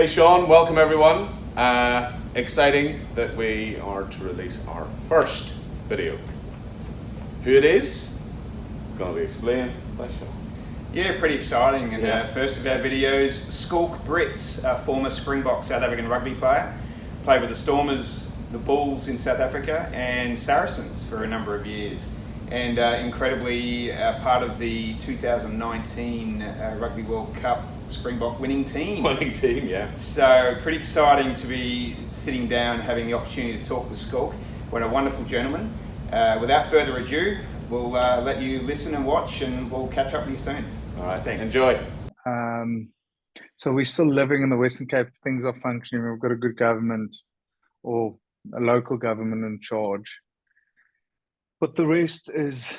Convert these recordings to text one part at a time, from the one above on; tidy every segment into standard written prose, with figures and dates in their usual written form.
Sean, welcome everyone. Exciting that we are to release our first video. Who it is going to be explained by Sean. Yeah, pretty exciting. And Yeah. First of our videos, Schalk Brits, a former Springbok South African rugby player, played with the Stormers, the Bulls in South Africa, and Saracens for a number of years. And incredibly part of the 2019 Rugby World Cup Springbok winning team. Winning team, yeah. So pretty exciting to be sitting down, having the opportunity to talk with Schalk. What a wonderful gentleman. Without further ado, we'll let you listen and watch, and we'll catch up with you soon. All right, Thanks. Enjoy. So we're still living in the Western Cape. Things are functioning. We've got a good government, or a local government in charge. But the rest is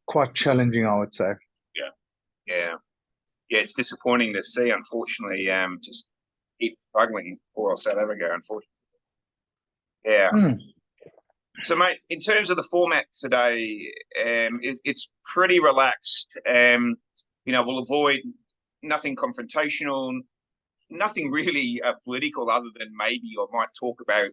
quite challenging, I would say. Yeah, it's disappointing to see, unfortunately, just keep struggling for South Africa, unfortunately. Yeah. So, mate, in terms of the format today, it's pretty relaxed. We'll avoid nothing confrontational, nothing really political, other than maybe I might talk about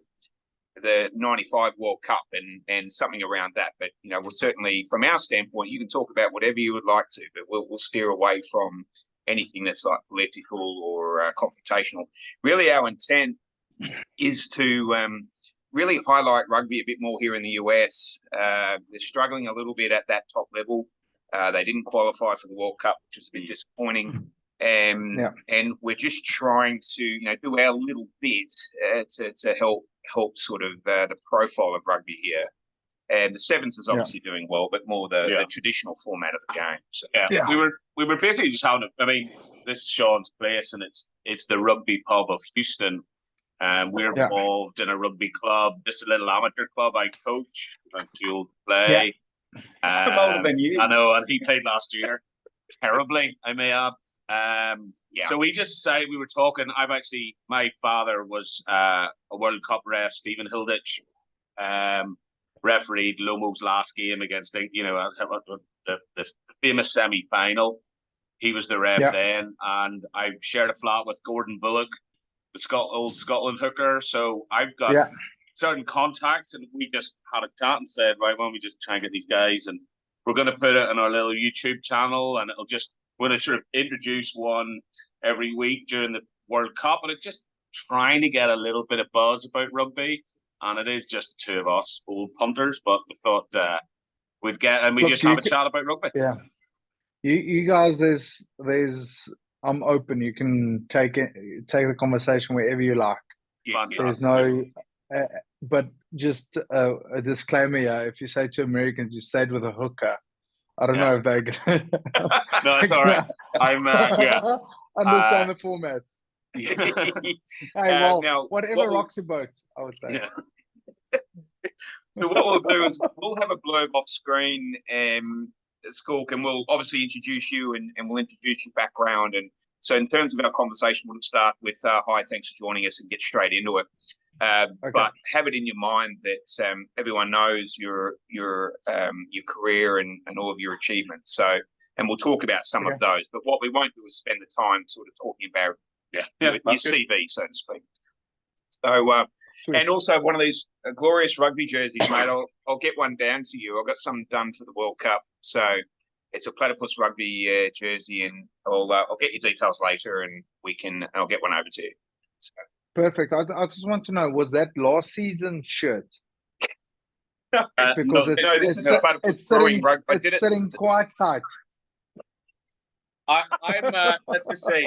the 95 World Cup and something around that. But, we'll certainly, from our standpoint, you can talk about whatever you would like to, but we'll steer away from anything that's like political or confrontational. Really, our intent is to really highlight rugby a bit more here in the US. They're struggling a little bit at that top level. They didn't qualify for the World Cup, which is a bit disappointing. And we're just trying to, do our little bit to help sort of the profile of rugby here. And the Sevens is obviously doing well, but more the traditional format of the game. So, we were basically just having this is Sean's place, and it's the rugby pub of Houston. We're involved in a rugby club, just a little amateur club. I coach. I'm too old to play. I'm older than you. I know, and he played last year terribly, I may add. So we just decided, we were talking. My father was a World Cup ref, Stephen Hilditch, refereed Lomo's last game against the famous semi-final. He was the ref then, and I shared a flat with Gordon Bullock, the old Scotland hooker. So I've got certain contacts, and we just had a chat and said, right, why don't we just try and get these guys, and we're going to put it on our little YouTube channel, and we're going to sort of introduce one every week during the World Cup, and it's just trying to get a little bit of buzz about rugby. And it is just the two of us, old punters, but we thought we'd get, and we just have a chat about rugby. Yeah, you guys, I'm open. You can take the conversation wherever you like. There's no, but just a disclaimer here. If you say to Americans you stayed with a hooker, I don't know if they're gonna. No, it's all right. I'm understand the format. Now, whatever rocks your boat, I would say. Yeah. So what we'll do is we'll have a blurb off screen, Schalk, and we'll obviously introduce you and we'll introduce your background. And so in terms of our conversation, we'll start with hi, thanks for joining us, and get straight into it. But have it in your mind that everyone knows your career and all of your achievements. So, and we'll talk about some of those. But what we won't do is spend the time sort of talking about your CV, so to speak. So, and also one of these glorious rugby jerseys, mate. I'll get one down to you. I've got some done for the World Cup, so it's a Platypus Rugby jersey, and I'll get your details later, and I'll get one over to you. So. Perfect. I just want to know, was that last season's shirt? Because it's sitting quite tight. I'm let's just say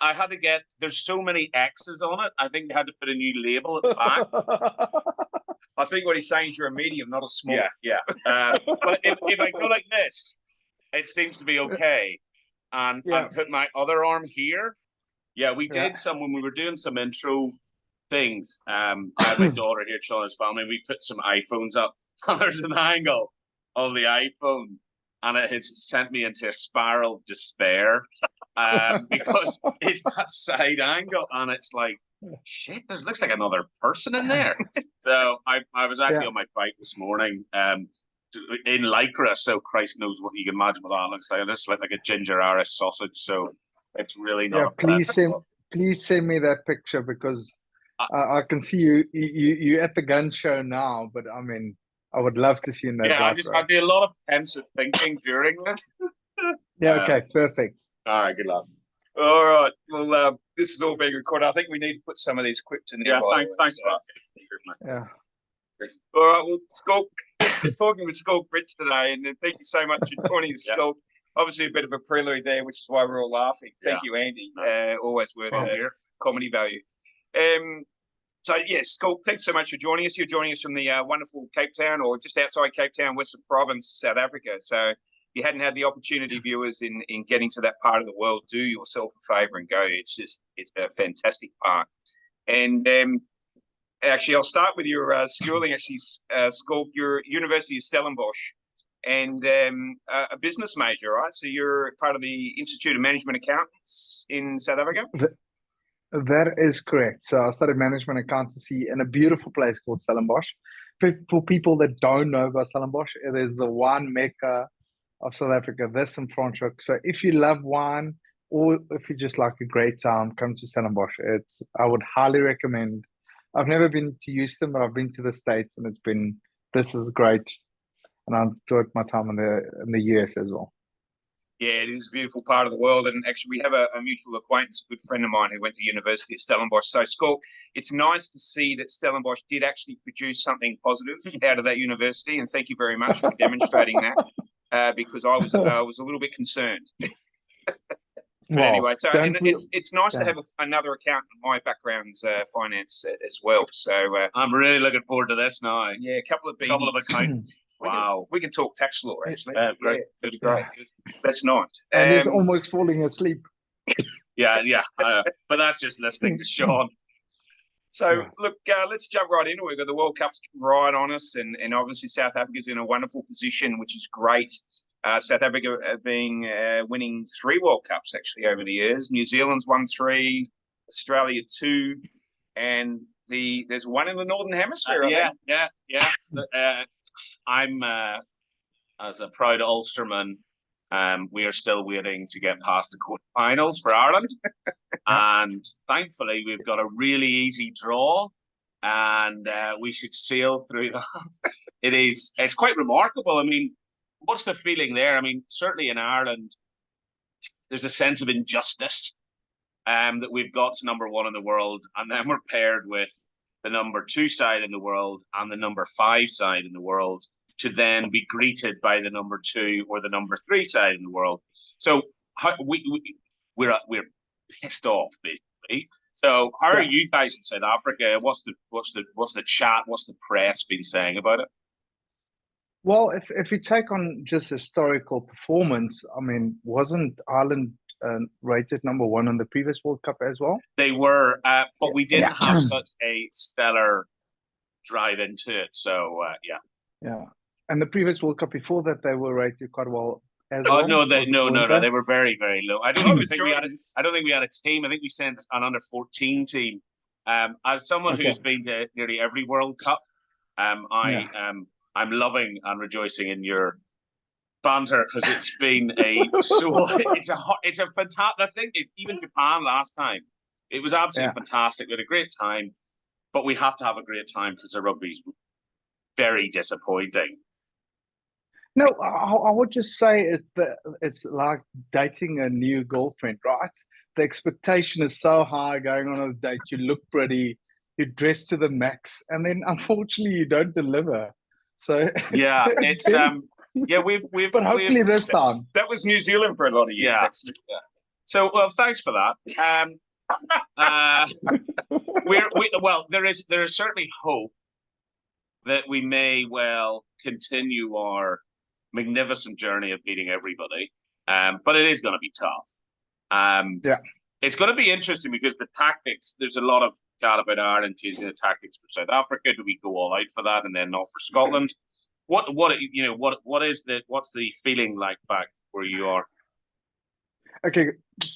I had to get, there's so many X's on it, I think they had to put a new label at the back. I think what he's saying is you're a medium, not a small. But if I go like this, it seems to be okay. And I put my other arm here. We did some, when we were doing some intro things, I had my daughter here, Shauna's family, we put some iPhones up, and there's an angle of the iPhone, and it has sent me into a spiral of despair because it's that side angle, and it's like, shit, there looks like another person in there. So I was actually on my bike this morning in Lycra, so Christ knows what you can imagine what that looks like. It looks like a ginger Irish sausage, so it's really not. Please please send me that picture because I can see you at the gun show now. But I mean, I would love to see you in that. Yeah, I do a lot of pensive thinking during this. Yeah. Okay. Perfect. All right. Good luck. All right. Well, this is all being recorded. I think we need to put some of these quips in there. Yeah. Thanks. Yeah. All right. Well, Schalk, talking with Schalk Brits today, and thank you so much for joining us, Schalk. Obviously, a bit of a prelude there, which is why we're all laughing. Thank you, Andy. Always worth comedy value. So, yes, Schalk, thanks so much for joining us. You're joining us from the wonderful Cape Town, or just outside Cape Town, Western Province, South Africa. So, if you hadn't had the opportunity, viewers, in getting to that part of the world, do yourself a favour and go. It's a fantastic part. And actually, I'll start with your schooling. Actually, Schalk, your university is Stellenbosch, and a business major, right? So you're part of the Institute of Management Accountants in South Africa? That is correct. So I studied management accountancy in a beautiful place called Stellenbosch. For people that don't know about Stellenbosch, it is the wine mecca of South Africa, this and Franschhoek. So if you love wine or if you just like a great time, come to Stellenbosch. I would highly recommend. I've never been to Houston, but I've been to the States, and this is great. And I've enjoyed my time in the US as well. Yeah, it is a beautiful part of the world. And actually, we have a mutual acquaintance, a good friend of mine who went to university at Stellenbosch. So, Schalk, it's nice to see that Stellenbosch did actually produce something positive out of that university. And thank you very much for demonstrating that, because I was a little bit concerned. But anyway, so it's nice to have another accountant. My background's finance as well. So I'm really looking forward to this now. Yeah, a couple of accountants. Wow, we can talk tax law actually. Great, it's great. That's nice. And he's almost falling asleep. Yeah, but that's just listening to Sean. So look, let's jump right into it. We've got the World Cup's right on us, and obviously South Africa's in a wonderful position, which is great. South Africa have been winning 3 World Cups actually over the years. New Zealand's won 3, Australia 2, and there's one in the Northern Hemisphere. Yeah. I'm as a proud Ulsterman. We are still waiting to get past the quarterfinals for Ireland, and thankfully we've got a really easy draw, and we should sail through that. It's quite remarkable. I mean, what's the feeling there? I mean, certainly in Ireland, there's a sense of injustice that we've got to number 1 in the world, and then we're paired with the number 2 side in the world and the number 5 side in the world to then be greeted by the number 2 or the number 3 side in the world. So we're pissed off basically. So how are you guys in South Africa? What's the chat? What's the press been saying about it? Well, if you take on just historical performance, I mean, wasn't Ireland rated number 1 in the previous World Cup as well? They were, but we didn't have such a stellar drive into it. So yeah. And the previous World Cup before that, they were rated quite well. No, they were very, very low. I don't think we had a team. I think we sent an under 14 team. As someone who's been to nearly every World Cup, I'm loving and rejoicing in your banter because it's been it's a fantastic. The thing is, even Japan last time, it was absolutely fantastic. We had a great time, but we have to have a great time because the rugby's very disappointing. No, I would just say it's like dating a new girlfriend, right? The expectation is so high going on a date. You look pretty, you dress to the max, and then unfortunately you don't deliver. So we've but hopefully this time. That was New Zealand for a lot of years. Yeah. So thanks for that. There is certainly hope that we may well continue our magnificent journey of beating everybody, but it is going to be tough. It's going to be interesting because the tactics. There's a lot of chat about Ireland changing the tactics for South Africa. Do we go all out for that and then not for Scotland? What's the feeling like back where you are? Okay,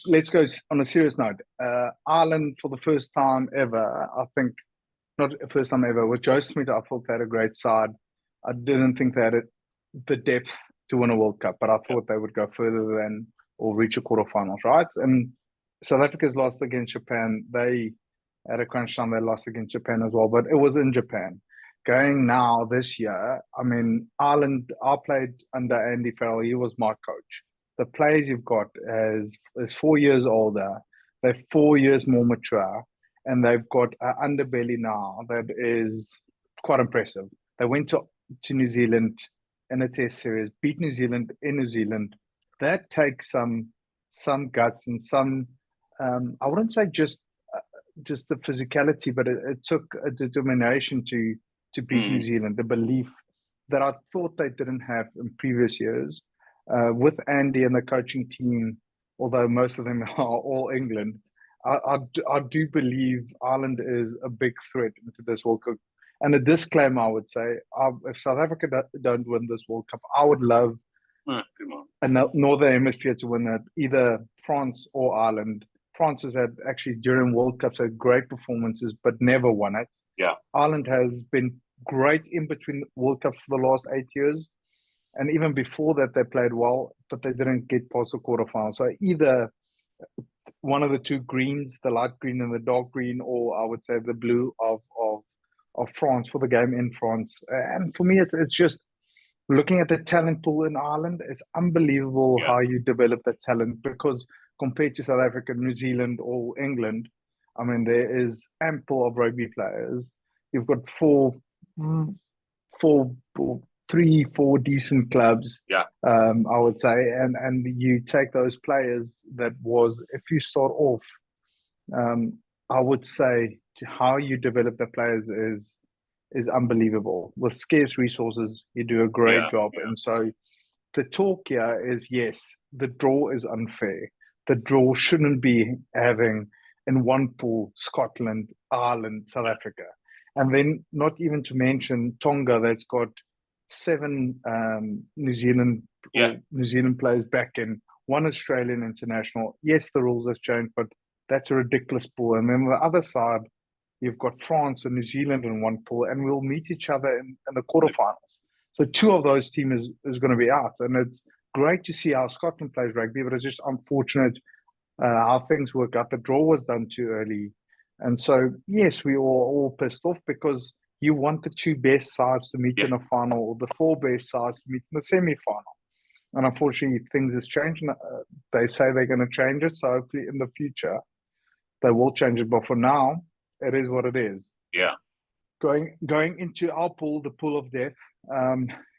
let's go on a serious note. Ireland for the first time ever, I think, not the first time ever, with Joe Smith, I thought they had a great side. I didn't think they had the depth to win a World Cup, but I thought they would go further than or reach a quarterfinals, right? And South Africa's lost against Japan. They at a crunch time they lost against Japan as well, but it was in Japan. Going now this year, I mean, Ireland. I played under Andy Farrell. He was my coach. The players you've got is 4 years older. They're 4 years more mature, and they've got an underbelly now that is quite impressive. They went to New Zealand in a Test series, beat New Zealand in New Zealand. That takes some guts and some. I wouldn't say just the physicality, but it took a determination to beat New Zealand. The belief that I thought they didn't have in previous years. With Andy and the coaching team, although most of them are all England, I do believe Ireland is a big threat into this World Cup. And a disclaimer, I would say, if South Africa don't win this World Cup, I would love a Northern Hemisphere to win it, either France or Ireland. France has had, actually, during World Cups, had great performances, but never won it. Yeah. Ireland has been great in between World Cups for the last 8 years. And even before that, they played well, but they didn't get past the quarterfinals. So either one of the two greens, the light green and the dark green, or I would say the blue of France for the game in France. And for me, it's just looking at the talent pool in Ireland. It's unbelievable how you develop that talent, because compared to South Africa, New Zealand, or England, I mean, there is ample of rugby players. You've got three, four decent clubs, I would say, and you take those players that was, if you start off, I would say how you develop the players is unbelievable. With scarce resources, you do a great job. And so the talk here is, yes, the draw is unfair. The draw shouldn't be having in one pool Scotland, Ireland, South Africa. And then not even to mention Tonga, that's got 7 New Zealand players back in, 1 Australian international. Yes, the rules have changed, but that's a ridiculous pool. And then on the other side, you've got France and New Zealand in one pool, and we'll meet each other in the quarterfinals. So 2 of those teams is going to be out. And it's great to see how Scotland plays rugby, but it's just unfortunate how things work out. The draw was done too early. And so, yes, we were all pissed off, because you want the 2 best sides to meet in a final, or the 4 best sides to meet in the semi-final. And unfortunately, things has changed. They say they're going to change it. So hopefully in the future, they will change it. But for now, it is what it is. Yeah. Going into our pool, the pool of death.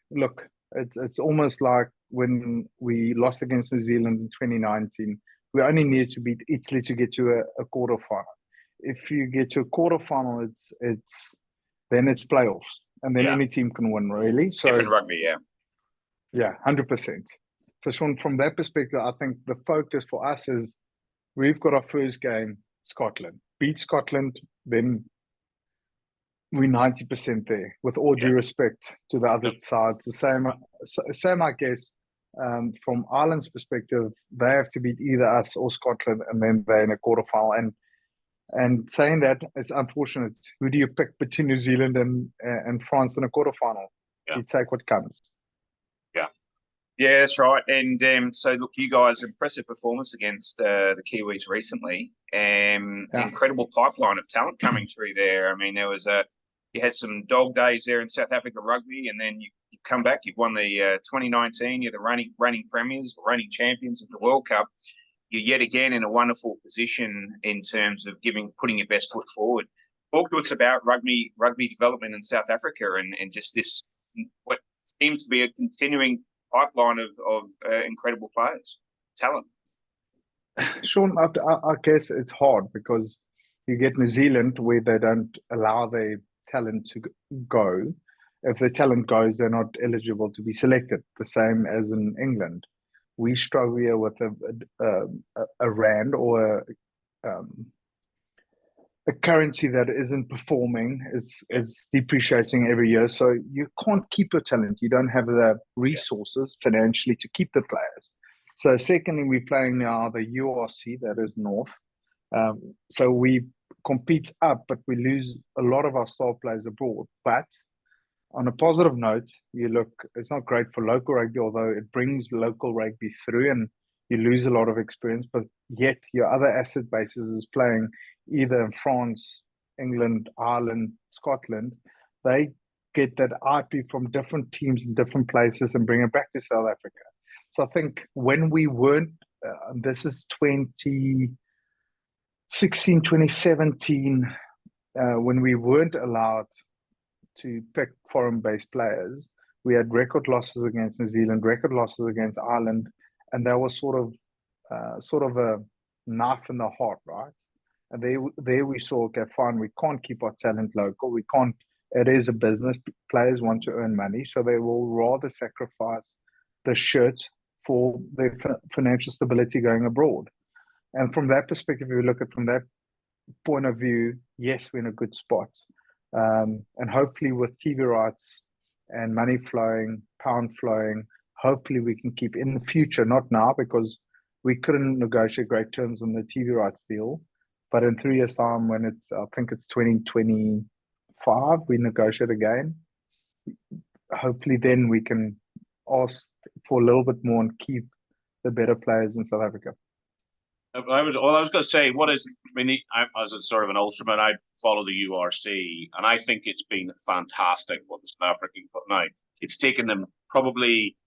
Look, it's almost like when we lost against New Zealand in 2019. We only needed to beat Italy to get to a quarterfinal. If you get to a quarterfinal, then it's playoffs, and then any team can win, really. So different rugby, yeah, 100%. So Sean, from that perspective, I think the focus for us is we've got our first game, Scotland. Beat Scotland, then we're 90% there. With all due respect to the other sides, the same, I guess. From Ireland's perspective, they have to beat either us or Scotland, and then they're in a quarterfinal. And saying that, it's unfortunate. Who do you pick between New Zealand and France in a quarterfinal? You take what comes. Yeah, that's right. And so, look, you guys, impressive performance against the Kiwis recently. Incredible pipeline of talent coming through there. I mean, you had some dog days there in South Africa rugby, and then you've come back. You've won the 2019. You're the reigning premiers, reigning champions of the World Cup. You're yet again in a wonderful position in terms of putting your best foot forward. Talk to us about rugby development in South Africa, and just this, what seems to be a continuing pipeline of incredible players, talent. Sean, I guess it's hard, because you get New Zealand where they don't allow their talent to go. If the talent goes, they're not eligible to be selected, the same as in England. We struggle here with a rand, or a currency that isn't performing. It's depreciating every year. So you can't keep your talent. You don't have the resources financially to keep the players. So secondly, we're playing now the URC, that is North. So we compete up, but we lose a lot of our star players abroad. But on a positive note, it's not great for local rugby, although it brings local rugby through, and you lose a lot of experience, but yet your other asset bases is playing either in France, England, Ireland, Scotland. They get that IP from different teams in different places and bring it back to South Africa. So I think when we weren't, this is 2016, 2017, when we weren't allowed to pick foreign-based players, we had record losses against New Zealand, record losses against Ireland, and that was sort of a knife in the heart, right? And there we saw, okay, fine, we can't keep our talent local. We can't. It is a business. Players want to earn money, so they will rather sacrifice the shirt for their financial stability going abroad. And from that perspective, if you look at from that point of view, yes, we're in a good spot. And hopefully with TV rights and money flowing, pound flowing, hopefully we can keep in the future, not now because we couldn't negotiate great terms on the TV rights deal. But in 3 years' time, when I think it's 2025, we negotiate again. Hopefully then we can ask for a little bit more and keep the better players in South Africa. I was going to say, as a sort of an Ulsterman, I follow the URC, and I think it's been fantastic what the South African putting out. It's taken them probably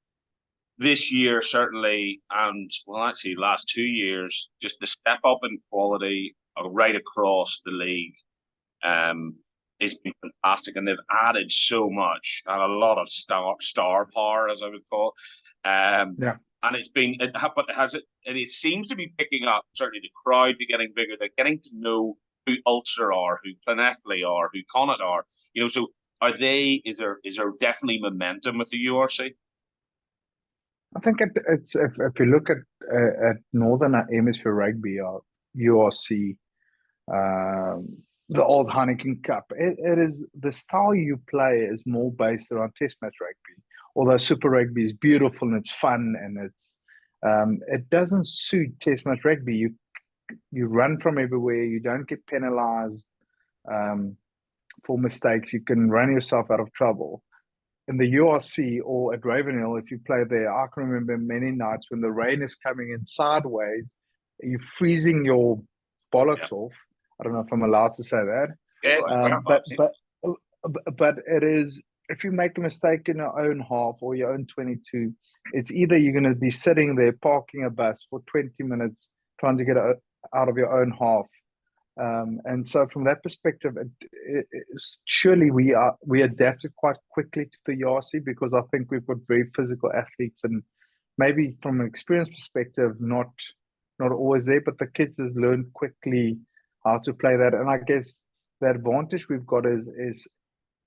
this year, certainly, and actually last 2 years, just the step up in quality right across the league. It's been fantastic, and they've added so much and a lot of star power, as I would call it. And it seems to be picking up. Certainly, the crowd are getting bigger. They're getting to know who Ulster are, who Llanelli are, who Connacht are. So are they? Is there definitely momentum with the URC? I think it's if you look at Northern Hemisphere Rugby or URC, the old Heineken Cup, it is the style you play is more based around Test match rugby. Although Super Rugby is beautiful and it's fun and it doesn't suit Test match rugby. You run from everywhere. You don't get penalised for mistakes. You can run yourself out of trouble. In the URC or at Ravenhill, if you play there, I can remember many nights when the rain is coming in sideways, you're freezing your bollocks off. I don't know if I'm allowed to say that. But it is, if you make a mistake in your own half or your own 22, it's either you're going to be sitting there parking a bus for 20 minutes trying to get out of your own half. And so from that perspective, surely we adapted quite quickly to the URC because I think we've got very physical athletes, and maybe from an experience perspective, not always there, but the kids has learned quickly how to play that. And I guess the advantage we've got is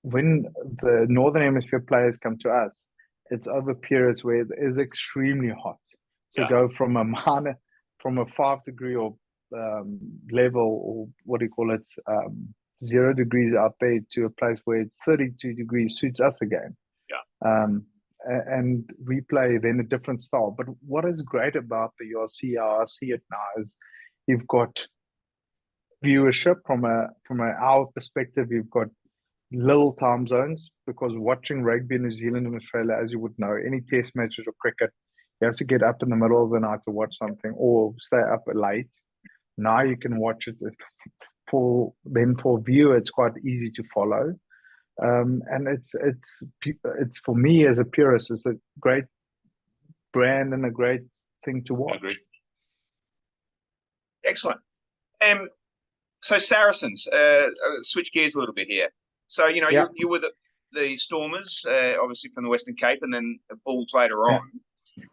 when the Northern Hemisphere players come to us, it's over periods where it is extremely hot. So go from a 5 degree or level, or what do you call it, 0 degrees out there to a place where it's 32 degrees suits us again. And we play then a different style. But what is great about the URC, how I see it now, is you've got viewership from an hour perspective. You've got little time zones, because watching rugby in New Zealand and Australia, as you would know, any test matches or cricket, you have to get up in the middle of the night to watch something or stay up late. Now you can watch it for viewer, it's quite easy to follow. And it's for me as a purist, it's a great brand and a great thing to watch. Excellent. So Saracens, switch gears a little bit here. So, you were the Stormers, obviously from the Western Cape, and then Bulls later on.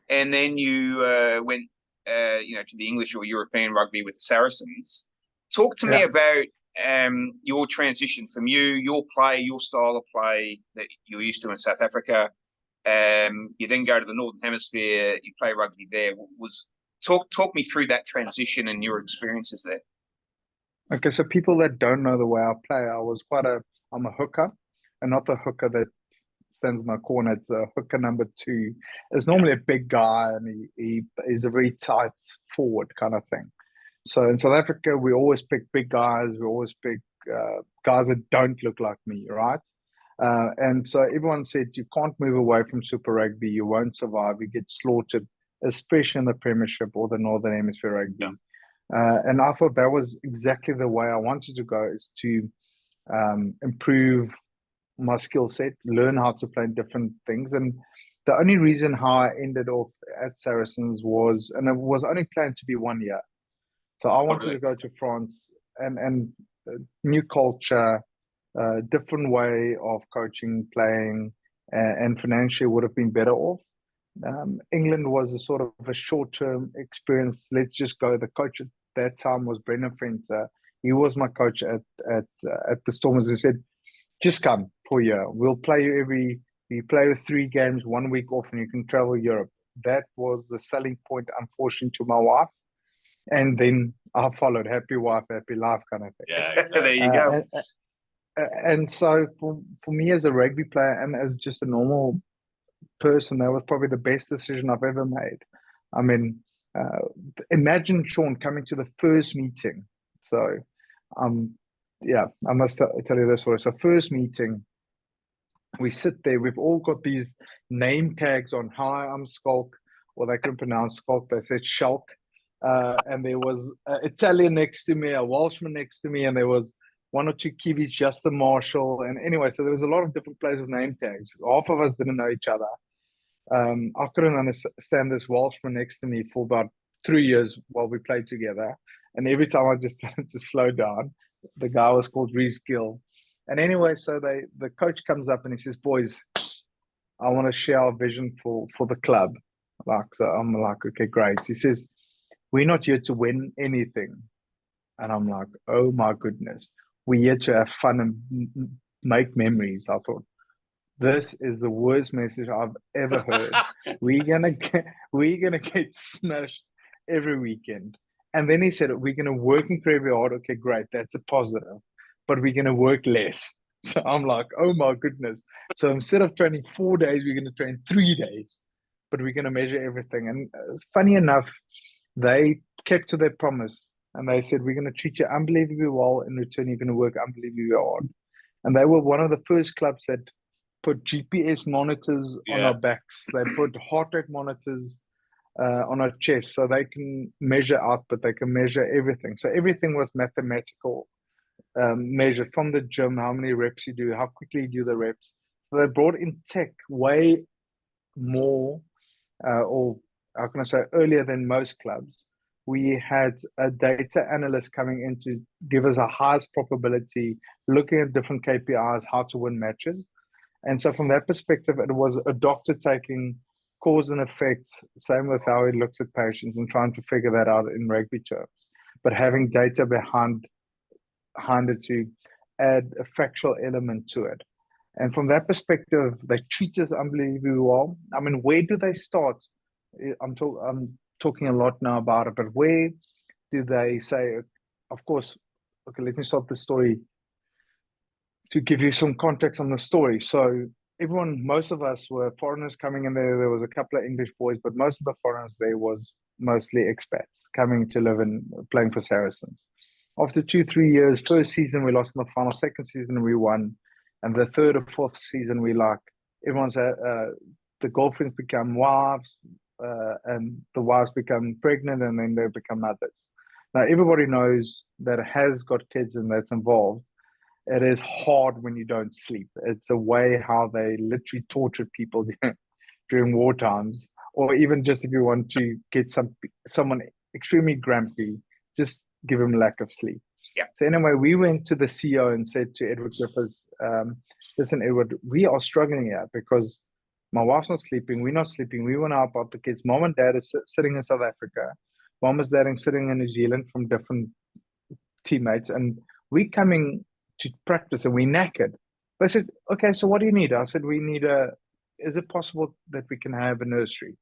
And then you went, to the English or European rugby with the Saracens. Talk to me about your transition from your play, your style of play that you're used to in South Africa. You then go to the Northern Hemisphere, you play rugby there. Talk me through that transition and your experiences there. Okay, so people that don't know the way I play, I'm a hooker, and not the hooker that stands in my corner. It's a hooker number 2. It's normally a big guy, and he is a very tight forward kind of thing. So in South Africa, we always pick big guys. We always pick guys that don't look like me, right? And so everyone said, you can't move away from Super Rugby. You won't survive. You get slaughtered especially in the Premiership or the Northern Hemisphere rugby. And I thought that was exactly the way I wanted to go, is to improve my skill set, learn how to play different things. And the only reason how I ended off at Saracens was, and it was only planned to be 1 year. So I wanted to go to France and new culture, different way of coaching, playing, and financially would have been better off. England was a sort of a short-term experience. Let's just go. The coach at that time was Brendan Fenter. He was my coach at the Stormers. He said, just come for a year. We'll play you you play 3 games, 1 week off, and you can travel Europe. That was the selling point, unfortunately, to my wife. And then I followed, happy wife, happy life kind of thing. Yeah, exactly. There you go. And so for me as a rugby player and as just a normal person, that was probably the best decision I've ever made. I mean, imagine Sean coming to the first meeting. So, yeah, I must tell you this story. So first meeting, we sit there. We've all got these name tags on. Hi, I'm Schalk, or they couldn't pronounce Schalk. They said Schalk. And there was an Italian next to me, a Welshman next to me, and there was 1 or 2 Kiwis, Justin Marshall. And anyway, so there was a lot of different players with name tags. Half of us didn't know each other. I couldn't understand this Welshman next to me for about 3 years while we played together. And every time I just started to slow down. The guy was called Reece Gill. And anyway, so the coach comes up and he says, boys, I want to share our vision for the club. So I'm like, okay, great. He says, we're not here to win anything. And I'm like, oh my goodness. We're here to have fun and make memories. I thought, this is the worst message I've ever heard. we're gonna get smashed every weekend. And then he said, we're gonna work incredibly hard. Okay, great, that's a positive. But we're gonna work less. So I'm like, oh my goodness. So instead of training 4 days, we're gonna train 3 days. But we're gonna measure everything. And funny enough, they kept to their promise. And they said, we're gonna treat you unbelievably well. In return, you're gonna work unbelievably hard. And they were one of the first clubs that put GPS monitors on our backs. They put heart rate monitors on our chest, so they can measure output. They can measure everything. So everything was mathematical, measured from the gym, how many reps you do, how quickly you do the reps. So they brought in tech way more, or how can I say, earlier than most clubs. We had a data analyst coming in to give us a highest probability, looking at different KPIs, how to win matches. And so from that perspective, it was a doctor taking cause and effect, same with how he looks at patients and trying to figure that out in rugby terms, but having data behind it to add a factual element to it. And from that perspective, they treat us unbelievably well. I mean, where do they start? I'm talking a lot now about it, but where do they say, of course, okay, let me start the story to give you some context on the story. So most of us were foreigners coming in there. There was a couple of English boys, but most of the foreigners there was mostly expats coming to live and playing for Saracens. After 2-3 years, first season we lost in the final, second season we won, and the third or fourth season we everyone's the girlfriends become wives, and the wives become pregnant, and then they become mothers. Now everybody knows that has got kids and that's involved. It is hard when you don't sleep. It's a way how they literally torture people during war times, or even just if you want to get someone extremely grumpy, just give them lack of sleep. Yeah. So anyway, we went to the CEO and said to Edward Griffiths, listen, Edward, we are struggling here because my wife's not sleeping, we're not sleeping, we want to help out the kids. Mom and dad is sitting in South Africa. Mom is dad sitting in New Zealand from different teammates, and we're coming to practice and we knackered. They said, okay, so what do you need? I said, we need is it possible that we can have a nursery?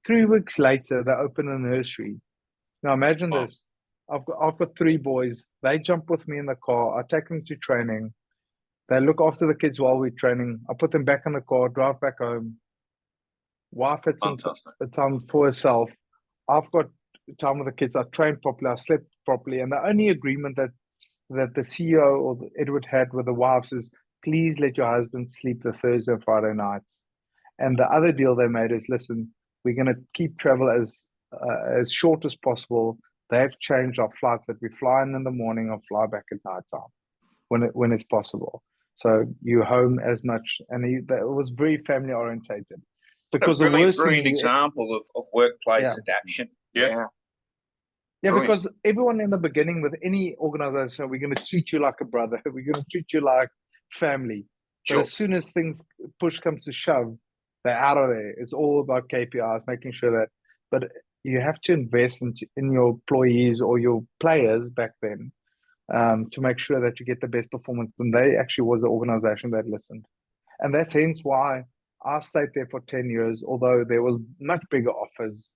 3 weeks later, they open a nursery. Now imagine this. I've got 3 boys. They jump with me in the car. I take them to training. They look after the kids while we're training. I put them back in the car, drive back home. Wife had some time for herself. I've got time with the kids. I trained properly. I slept properly. And the only agreement that the CEO or Edward had with the wives is, please let your husband sleep the Thursday and Friday nights. And the other deal they made is, listen, We're going to keep travel as short as possible. They've changed our flights that we fly in the morning or fly back at night time when it's possible. So you're home as much, and it was very family orientated. Because a really the worst brilliant thing, example of workplace adaptation. Yeah, because everyone in the beginning with any organization, we're going to treat you like a brother. We're going to treat you like family. But as soon as push comes to shove, they're out of there. It's all about KPIs, making sure that. But you have to invest in your employees or your players back then to make sure that you get the best performance. And they actually was the organization that listened. And that's hence why I stayed there for 10 years, although there was much bigger offers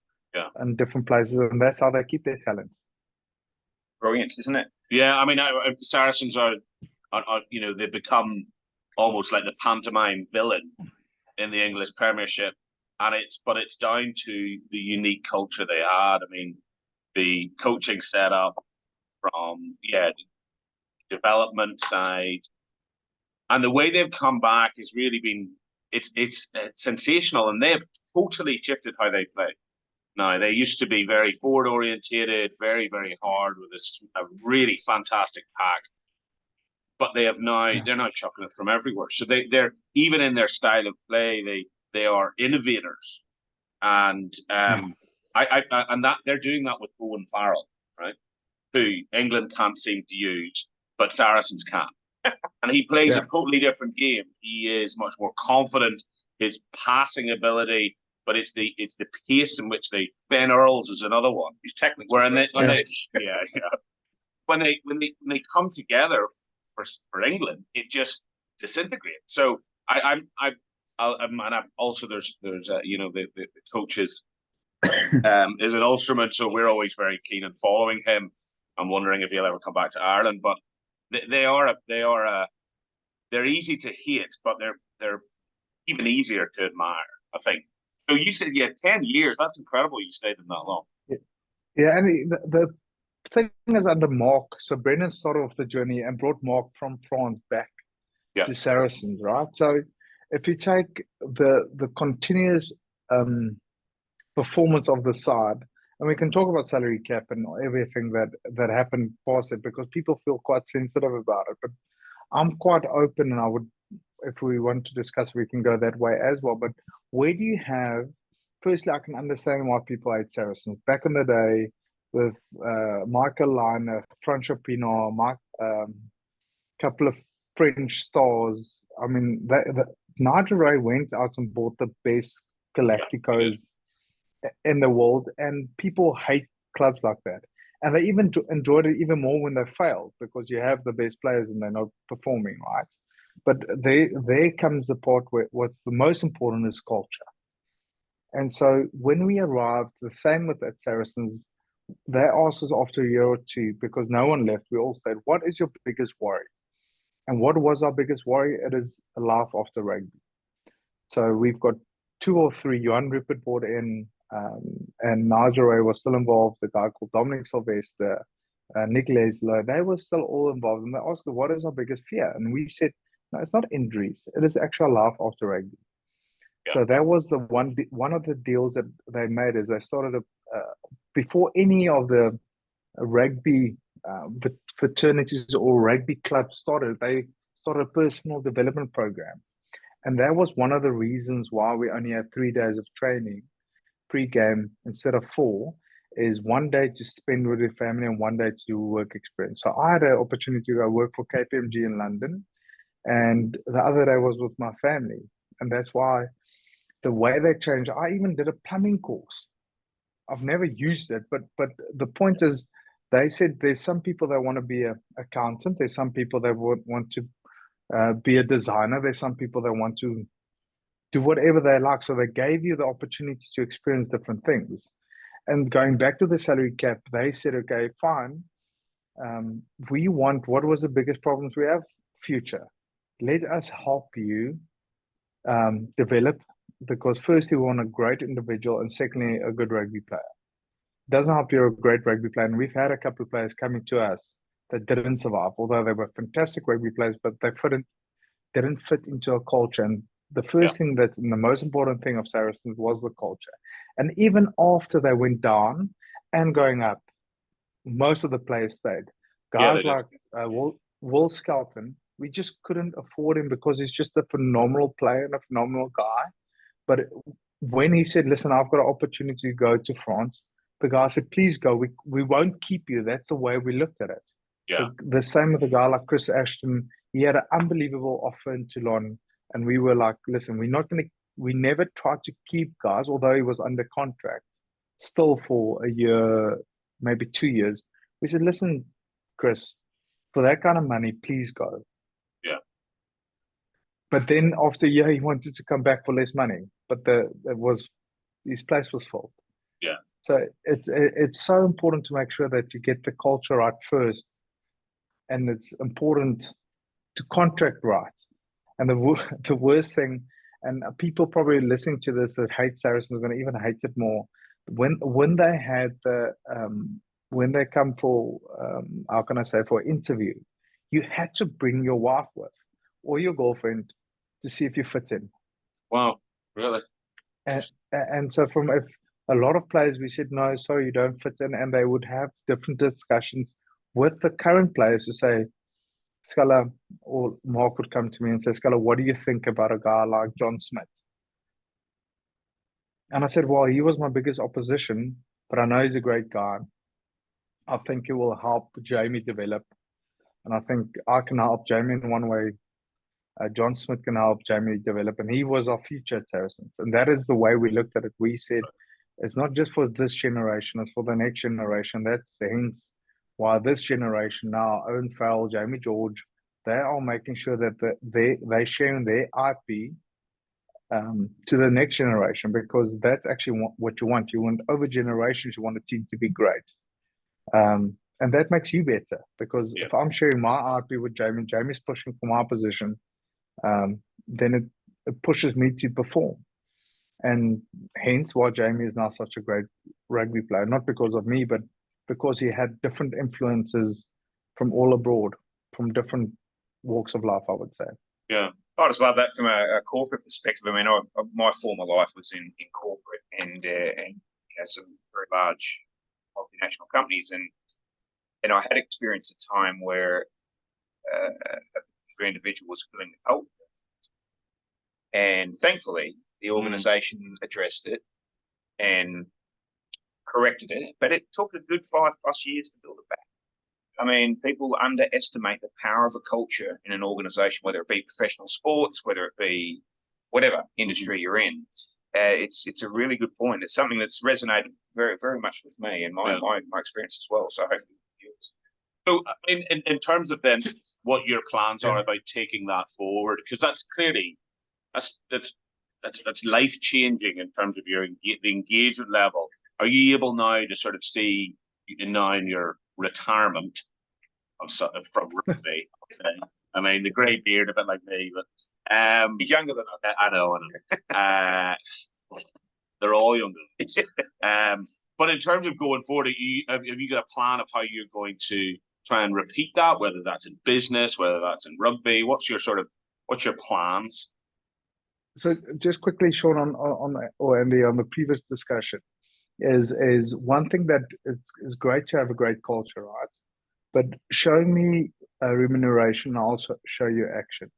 in different places. And that's how they keep their talent. Brilliant, isn't it? Yeah, I mean, Saracens are they've become almost like the pantomime villain in the English Premiership. And it's down to the unique culture they had. I mean, the coaching setup from development side, and the way they've come back has really been it's sensational, and they've totally shifted how they play. Now, they used to be very forward orientated, very, very hard with a really fantastic pack, but they're now chucking it from everywhere. So they're even in their style of play, they are innovators, and and that they're doing that with Owen Farrell, right? Who England can't seem to use, but Saracens can. And he plays a totally different game. He is much more confident. His passing ability, but it's the pace in which Ben Earls is another one. He's technically when they come together for England, it just disintegrates. So I'm also there's the coaches is an Ulsterman, so we're always very keen on following him. I'm wondering if he'll ever come back to Ireland, but they're easy to hate, but they're even easier to admire, I think. So you said 10 years. That's incredible. You stayed in that long. Yeah, and the thing is under Mark. So Brendan started off the journey and brought Mark from France back to Saracens, right? So if you take the continuous performance of the side, and we can talk about salary cap and everything that happened past it, because people feel quite sensitive about it. But I'm quite open, and I would, if we want to discuss, we can go that way as well. But where do you have? Firstly, I can understand why people hate Saracens. Back in the day, with Michael Line, Franco Pino, couple of French stars. I mean, Nigel Ray went out and bought the best Galacticos in the world, and people hate clubs like that. And they even enjoyed it even more when they failed, because you have the best players and they're not performing, right? But there comes the part where what's the most important is culture. And so when we arrived, the same with at Saracens, they asked us after a year or two, because no one left, we all said, what is your biggest worry? And what was our biggest worry? It is a life after rugby. So we've got 2 or 3, Johan Rupert brought in, and Nigel Ray was still involved, the guy called Dominic Sylvester, Nick Leslow, they were still all involved. And they asked us, what is our biggest fear? And we said, no, it's not injuries. It is actual life after rugby. Yeah. So that was the one of the deals that they made, is they started before any of the rugby fraternities or rugby clubs started, they started a personal development program. And that was one of the reasons why we only had 3 days of training pre-game instead of 4, is 1 day to spend with your family and 1 day to do work experience. So I had an opportunity to go work for KPMG in London, and the other day was with my family. And that's why the way they changed, I even did a plumbing course. I've never used it, but the point is, they said there's some people that want to be an accountant, there's some people that want to be a designer, there's some people that want to do whatever they like. So they gave you the opportunity to experience different things. And going back to the salary cap, they said, okay, fine. We want, what was the biggest problems we have? Future. Let us help you develop, because firstly, we want a great individual, and secondly, a good rugby player. It doesn't help you're a great rugby player. And we've had a couple of players coming to us that didn't survive, although they were fantastic rugby players, but they didn't fit into our culture. And the first thing that, and the most important thing of Saracens was the culture. And even after they went down and going up, most of the players stayed. Guys like Will Skelton, we just couldn't afford him because he's just a phenomenal player and a phenomenal guy. But when he said, listen, I've got an opportunity to go to France, the guy said, please go. We won't keep you. That's the way we looked at it. Yeah. So the same with a guy like Chris Ashton. He had an unbelievable offer in Toulon. And we were like, listen, we never tried to keep guys, although he was under contract still for a year, maybe 2 years. We said, listen, Chris, for that kind of money, please go. Yeah. But then after a year, he wanted to come back for less money. But his place was full. Yeah. So it's so important to make sure that you get the culture right first. And it's important to contract right. And the worst thing, and people probably listening to this that hate Saracens are going to even hate it more. When they had when they come for how can I say, for interview, you had to bring your wife with or your girlfriend to see if you fit in. Wow, really? And so from a lot of players, we said, no, sorry, you don't fit in, and they would have different discussions with the current players to say, Scala, or Mark would come to me and say, Scala, what do you think about a guy like John Smith? And I said, well, he was my biggest opposition, but I know he's a great guy. I think he will help Jamie develop. And I think I can help Jamie in one way. John Smith can help Jamie develop. And he was our future at Saracens. And that is the way we looked at it. We said, it's not just for this generation, it's for the next generation. That's hence why this generation now, Owen Farrell, Jamie George, they are making sure that they're sharing their IP to the next generation, because that's actually what you want. You want over generations, you want a team to be great. And that makes you better, because if I'm sharing my IP with Jamie, Jamie's pushing for my position, then it pushes me to perform. And hence why Jamie is now such a great rugby player, not because of me, but because he had different influences from all abroad, from different walks of life, I would say. Yeah. I just love that from a corporate perspective. I mean, my former life was in corporate and some very large multinational companies, and I had experienced a time where an individual was filling the culture, and thankfully the organisation addressed it and corrected it, but it took a good 5+ years to build it back. I mean, people underestimate the power of a culture in an organisation, whether it be professional sports, whether it be whatever industry you're in. It's a really good point. It's something that's resonated very, very much with me and my experience as well. So hopefully yours. So in terms of then what your plans are about taking that forward, because that's clearly that's life changing in terms of the engagement level. Are you able now to sort of see now in your retirement from rugby? I mean, the grey beard, a bit like me, but he's younger than us. I know. They're all younger than us. But in terms of going forward, have you got a plan of how you're going to try and repeat that, whether that's in business, whether that's in rugby? What's your plans? So just quickly, Sean, on Andy, on the previous discussion, is one thing that is great to have a great culture, right? But showing me a remuneration, I'll also show you action.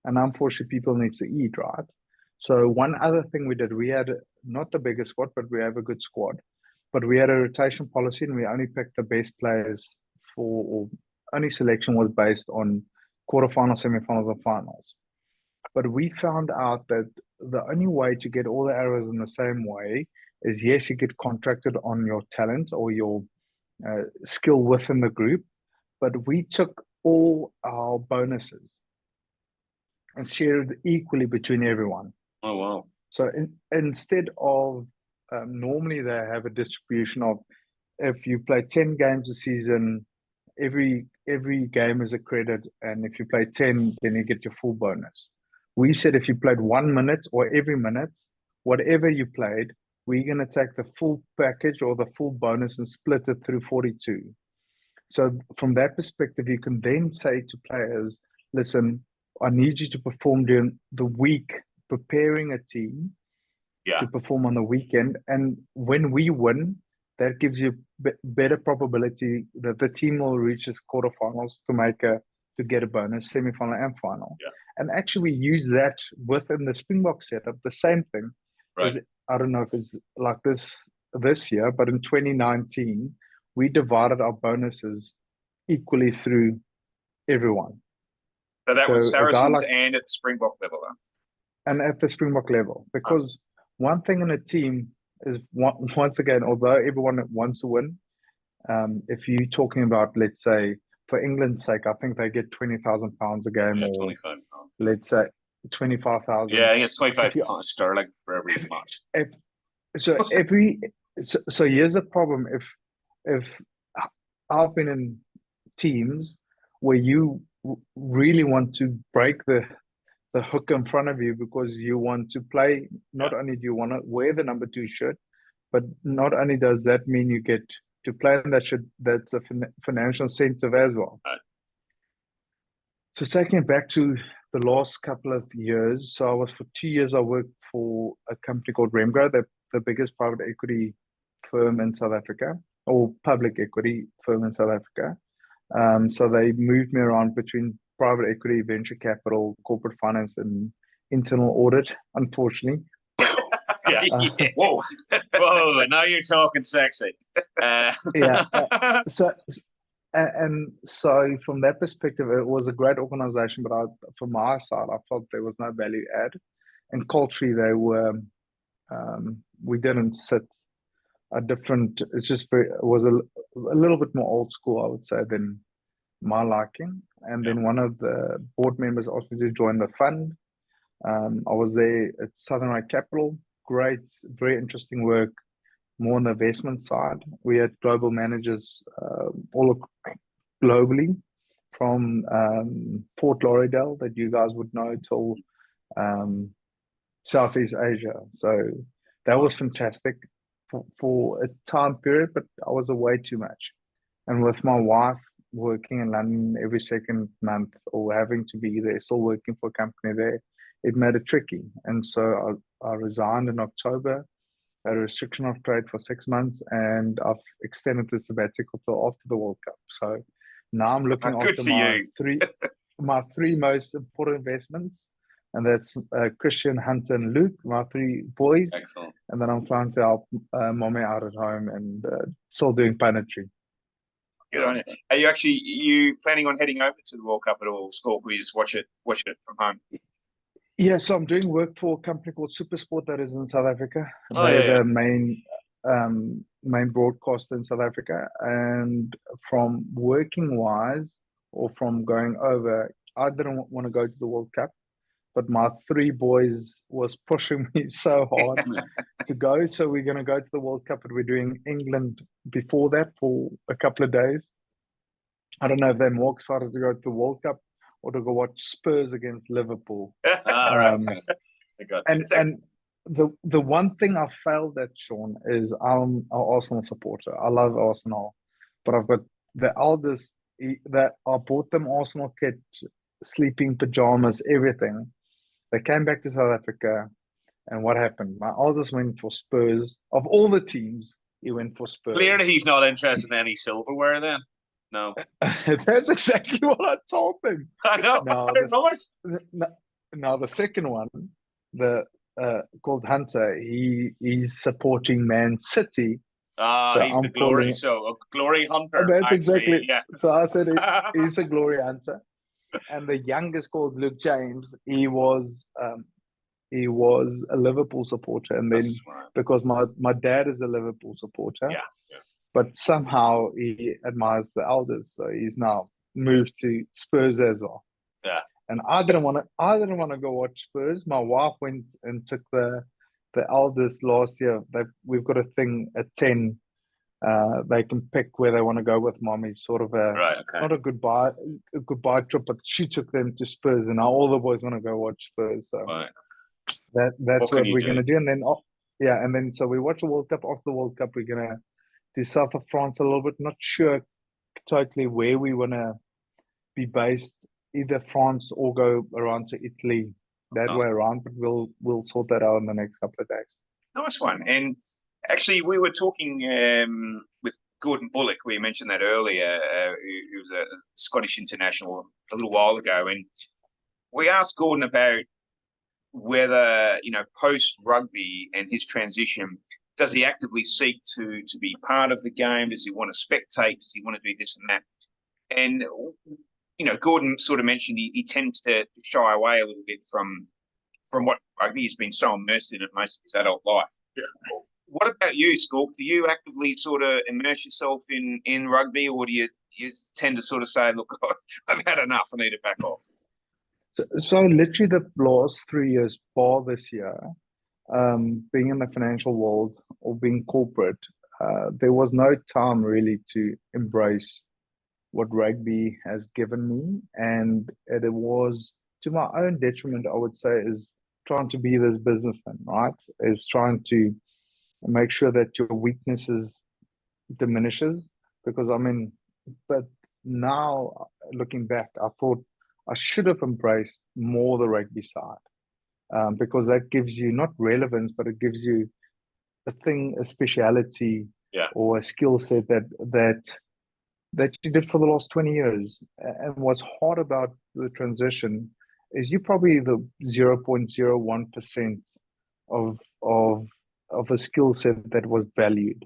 And unfortunately, people need to eat, right? So one other thing we did, we had not the biggest squad, but we have a good squad. But we had a rotation policy, and we only picked the best players or only selection was based on quarterfinals, semifinals, and finals. But we found out that the only way to get all the arrows in the same way is, yes, you get contracted on your talent or your skill within the group, but we took all our bonuses and shared equally between everyone. Oh, wow. So instead of normally they have a distribution of, if you play 10 games a season, every game is a credit, and if you play 10, then you get your full bonus. We said if you played 1 minute or every minute, whatever you played, we're going to take the full package or the full bonus and split it through 42. So from that perspective, you can then say to players, listen, I need you to perform during the week preparing a team Yeah. to perform on the weekend. And when we win, that gives you better probability that the team will reach its quarterfinals to get a bonus, semi-final and final. Yeah. And actually, we use that within the Springbok setup. The same thing. Right. I don't know if it's like this year, but in 2019, we divided our bonuses equally through everyone. So that was So a guy Saracens like- and at the Springbok level, huh? and at the Springbok level, because one thing in a team is once again, although everyone wants to win, if you're talking about, let's say, for England's sake, I think they get £20,000 a game, Yeah, or 25. let's say 25,000. Yeah, I think it's 25 pounds sterling for every match. So here's the problem: if I've been in teams where you really want to break the hook in front of you because you want to play. Not only do you want to wear the number 2 shirt, but not only does that mean you get to play in that shirt, that's a financial incentive as well. Right. So taking it back to the last couple of years, so I was for 2 years, I worked for a company called Remgro, the biggest private equity firm in South Africa, or public equity firm in South Africa. So they moved me around between private equity, venture capital, corporate finance, and internal audit, unfortunately. Yeah. Whoa. Whoa, now you're talking sexy. So from that perspective, it was a great organization, but from my side, I felt there was no value add. And culturally, they were, we didn't sit a different, it was a little bit more old school, I would say, than my liking. And then one of the board members asked me to join the fund. I was there at Southern Right Capital. Great, very interesting work, more on the investment side. We had global managers all globally, from Fort Lauderdale, that you guys would know, till Southeast Asia. So that was fantastic for a time period, but I was away too much. And with my wife working in London every second month, or having to be there, still working for a company there, it made it tricky. And so I resigned in October, had a restriction of trade for 6 months, and I've extended the sabbatical till after the World Cup. So now I'm looking after my three most important investments, and that's Christian, Hunter, and Luke, my 3 boys. Excellent. And then I'm trying to help mommy out at home, and still doing punditry. Good on you. Are you planning on heading over to the World Cup at all, Schalk, or you just watch it from home? Yeah, so I'm doing work for a company called Supersport that is in South Africa. Oh, They're the main broadcaster in South Africa. And from working wise, or from going over, I didn't want to go to the World Cup, but my 3 boys was pushing me so hard to go. So we're going to go to the World Cup, but we're doing England before that for a couple of days. I don't know if they're more excited to go to the World Cup or to go watch Spurs against Liverpool. Right. And the one thing I failed at, Sean, is I'm an Arsenal supporter. I love Arsenal, but I've got the eldest that I bought them Arsenal kit, sleeping pajamas, everything. They came back to South Africa, and what happened? My eldest went for Spurs. Of all the teams, he went for Spurs. Clearly, he's not interested in any silverware then. No. That's exactly what I told him. I know. Now the second one, called Hunter, he's supporting Man City. So he's the glory. So a glory hunter. That's exactly. Yeah. So I said he's the glory hunter. And the youngest, called Luke James, he was a Liverpool supporter, and then because my dad is a Liverpool supporter, but somehow he admires the elders, so he's now moved to Spurs as well. Yeah. And I didn't want to go watch Spurs. My wife went and took the eldest last year. We've got a thing at 10. They can pick where they want to go with mommy, sort of not a goodbye trip, but she took them to Spurs, and now all the boys want to go watch Spurs. So that's what we're going to do. And then and then so we watch the World Cup. After the World Cup, we're going to do south of France a little bit. Not sure totally where we want to be based, either France or go around to Italy that way around, but we'll sort that out in the next couple of days. Nice one. And actually, we were talking with Gordon Bullock. We mentioned that earlier. He was a Scottish international a little while ago, and we asked Gordon about whether, post rugby and his transition, does he actively seek to be part of the game? Does he want to spectate? Does he want to do this and that? And Gordon sort of mentioned he tends to shy away a little bit from what rugby. He's been so immersed in it most of his adult life. Yeah. What about you, Schalk? Do you actively sort of immerse yourself in rugby, or do you tend to sort of say, look, I've had enough, I need to back off? So literally the last 3 years, bar this year, being in the financial world or being corporate, there was no time really to embrace what rugby has given me. And it was to my own detriment, I would say, is trying to be this businessman, right? Is trying to make sure that your weaknesses diminishes. Because but now looking back, I thought I should have embraced more the rugby side, because that gives you not relevance, but it gives you a speciality, or a skill set that you did for the last 20 years. And what's hard about the transition is you're probably the 0.01% of a skill set that was valued.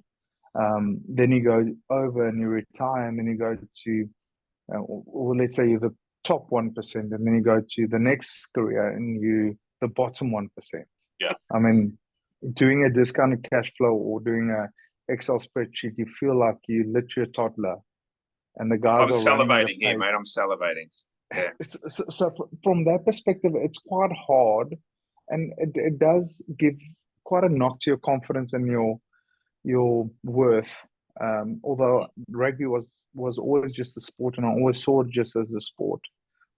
Then you go over and you retire, and then you go to, or let's say you're the top 1%, and then you go to the next career and you the bottom 1%. Yeah. Doing a discounted cash flow or doing a Excel spreadsheet, you feel like you literally a toddler. And the guys I'm salivating here, mate. I'm salivating. Yeah. So from that perspective, it's quite hard, and it does give quite a knock to your confidence and your worth. Although rugby was always just a sport, and I always saw it just as a sport.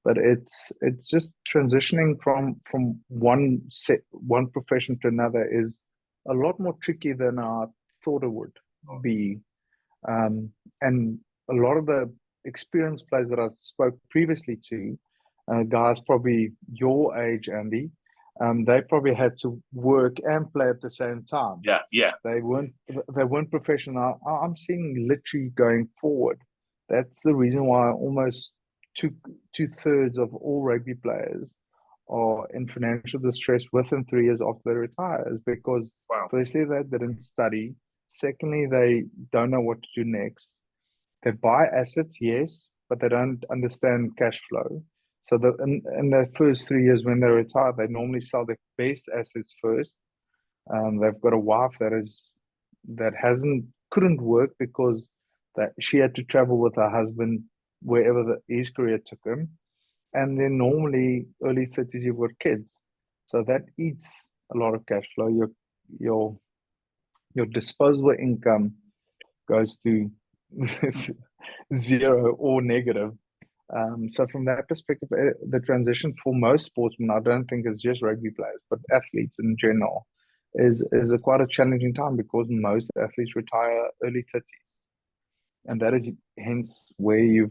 But it's just transitioning from one profession to another is a lot more tricky than I thought it would be. And a lot of the experienced players that I spoke previously to, guys probably your age, Andy, they probably had to work and play at the same time. Yeah. They weren't professional. I'm seeing literally going forward. That's the reason why almost two-thirds of all rugby players are in financial distress within 3 years after they retire, is because firstly they didn't study. Secondly, they don't know what to do next. They buy assets, yes, but they don't understand cash flow. So in their first 3 years when they retire, they normally sell their best assets first. They've got a wife that couldn't work because that she had to travel with her husband wherever his career took him. And then normally early 30s you've got kids. So that eats a lot of cash flow. Your disposable income goes to zero or negative. So from that perspective, the transition for most sportsmen, I don't think it's just rugby players, but athletes in general, is quite a challenging time, because most athletes retire early 30s. And that is hence where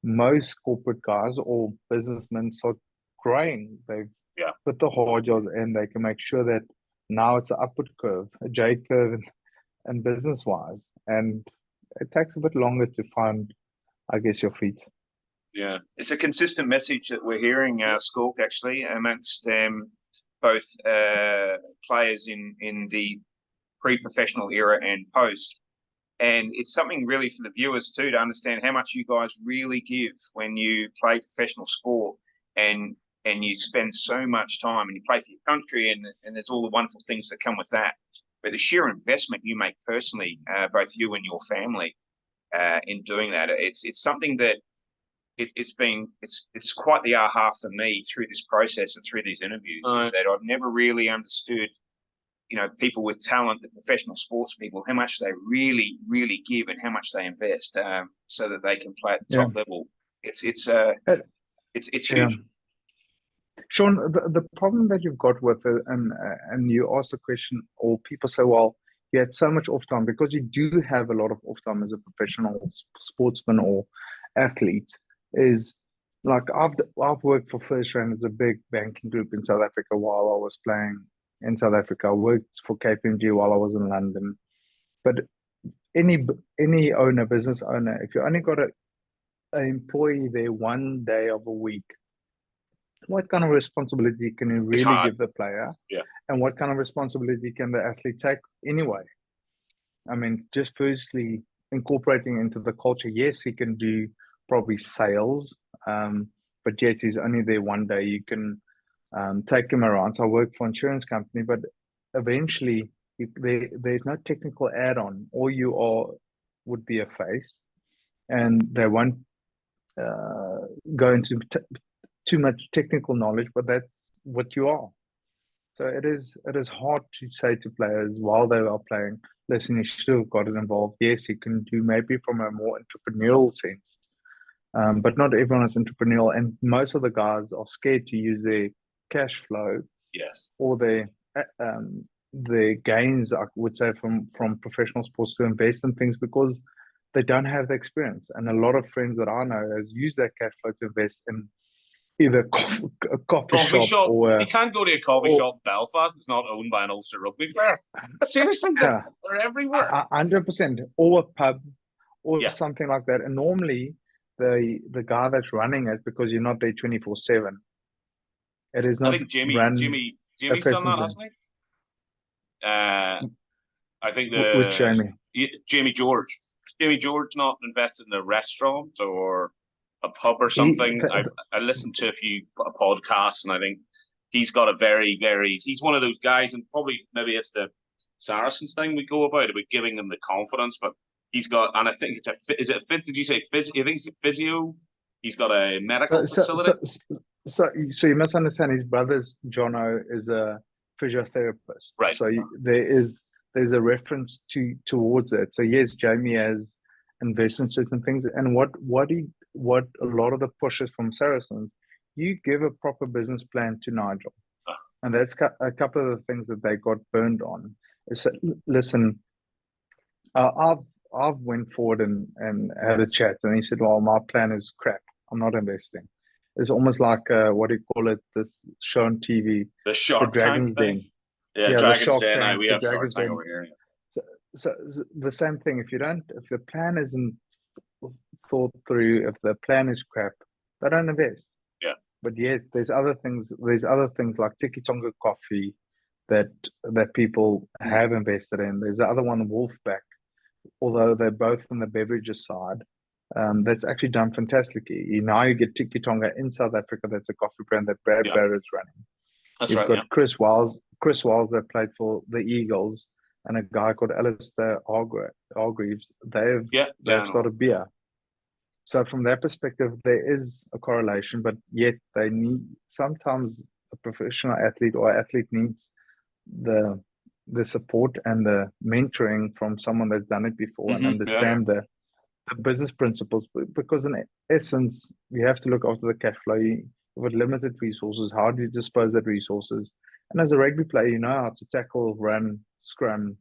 most corporate guys or businessmen start growing. They've put the hard yards in, they can make sure that now it's an upward curve, a J curve, and business-wise. And it takes a bit longer to find, I guess, your feet. Yeah, it's a consistent message that we're hearing, Schalk, actually, amongst both players in the pre-professional era and post. And it's something really for the viewers too, to understand how much you guys really give when you play professional sport, and you spend so much time and you play for your country, and there's all the wonderful things that come with that. But the sheer investment you make personally, both you and your family, in doing that, it's something that it's quite the aha for me through this process and through these interviews, is that I've never really understood, people with talent, the professional sports people, how much they really, really give and how much they invest, so that they can play at the top level. It's huge. Sean, the problem that you've got with it, and you ask the question, or people say, well, you had so much off time, because you do have a lot of off time as a professional sportsman or athlete, is like I've worked for First Rand as a big banking group in South Africa while I was playing in South Africa. I worked for KPMG while I was in London. But any owner, business owner, if you only got an employee there one day of a week, what kind of responsibility can you really give the player? Yeah. And what kind of responsibility can the athlete take anyway? I mean, just firstly, incorporating into the culture, yes, he can do probably sales, but yet he's only there one day. You can take him around. So I work for an insurance company, but eventually there's no technical add-on. All you are would be a face, and they won't go into too much technical knowledge, but that's what you are. So it is hard to say to players while they are playing, listen, you should have got it involved. Yes, you can do maybe from a more entrepreneurial sense, but not everyone is entrepreneurial, and most of the guys are scared to use their cash flow, yes, or their gains, I would say, from professional sports to invest in things because they don't have the experience. And a lot of friends that I know has used that cash flow to invest in either a coffee shop or you can't go to a coffee shop in Belfast that's not owned by an Ulster rugby player. Seriously, they're everywhere. 100%, or a pub or something like that. And normally the guy that's running it, because you're not there 24/7. It is not. I think Jimmy's done that, hasn't he? I think which Jamie? Jamie George. Is Jamie George not invested in a restaurant or a pub or something? I listened to a few podcasts, and I think he's got a very, very. He's one of those guys, and probably maybe it's the Saracens thing we go about giving them the confidence, but he's got, and I think it's is it a fit? Did you say physio? I think it's a physio. He's got a medical facility. So you must understand. His brother's Jono is a physiotherapist, right? So there's a reference towards it. So yes, Jamie has invested in certain things, and what a lot of the pushes from Saracens, you give a proper business plan to Nigel, and that's a couple of the things that they got burned on. Is that, listen, I've went forward and had a chat, and he said, well, my plan is crap. I'm not investing. It's almost like what do you call it? This show on TV, the Shark Dragon's Den. Yeah, Dragon's Den. We have Shark Tank over here. So the same thing. If the plan isn't thought through, if the plan is crap, they don't invest. Yeah. But yet there's other things like Tiki Tonga coffee that people have invested in. There's the other one, Wolfpack, although they're both on the beverages side. That's actually done fantastically. Now you get Tiki Tonga in South Africa. That's a coffee brand that Brad Barrett's running. That's You've got Chris Wiles that played for the Eagles, and a guy called Alistair Hargreaves. They've started beer. So from that perspective, there is a correlation, but yet they need, sometimes a professional athlete or athlete needs the support and the mentoring from someone that's done it before and understand the business principles, because in essence, you have to look after the cash flow. With limited resources, how do you dispose of resources? And as a rugby player, you know how to tackle, run, scrum,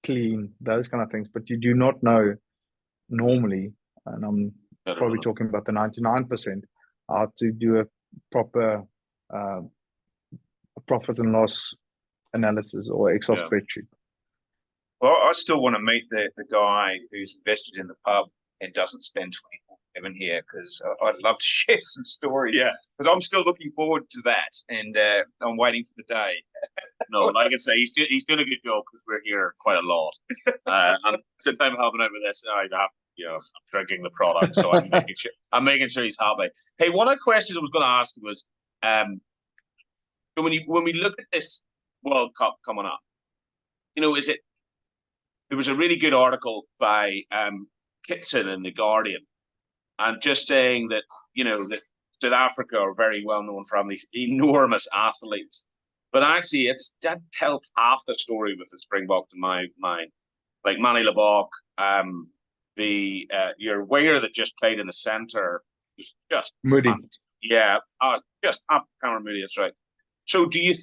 clean, those kind of things, but you do not know normally, and I'm probably talking about the 99%, how to do a proper profit and loss analysis or Excel spreadsheet. Well, I still want to meet the guy who's invested in the pub and doesn't spend 24/7 here, because I'd love to share some stories. Yeah, because I'm still looking forward to that, and I'm waiting for the day. No, like I say, he's doing a good job, because we're here quite a lot. And since I'm helping out with this, I'm drinking the product, so I'm making sure he's happy. Hey, one of the questions I was going to ask was, when we look at this World Cup coming up, there was a really good article by Kitson in The Guardian, and just saying that, that South Africa are very well known for having these enormous athletes. But actually, that tells half the story with the Springboks in my mind. Like Manny Lebok, your winger that just played in the centre was just Moody. Just Cameron Moody, that's right. So do you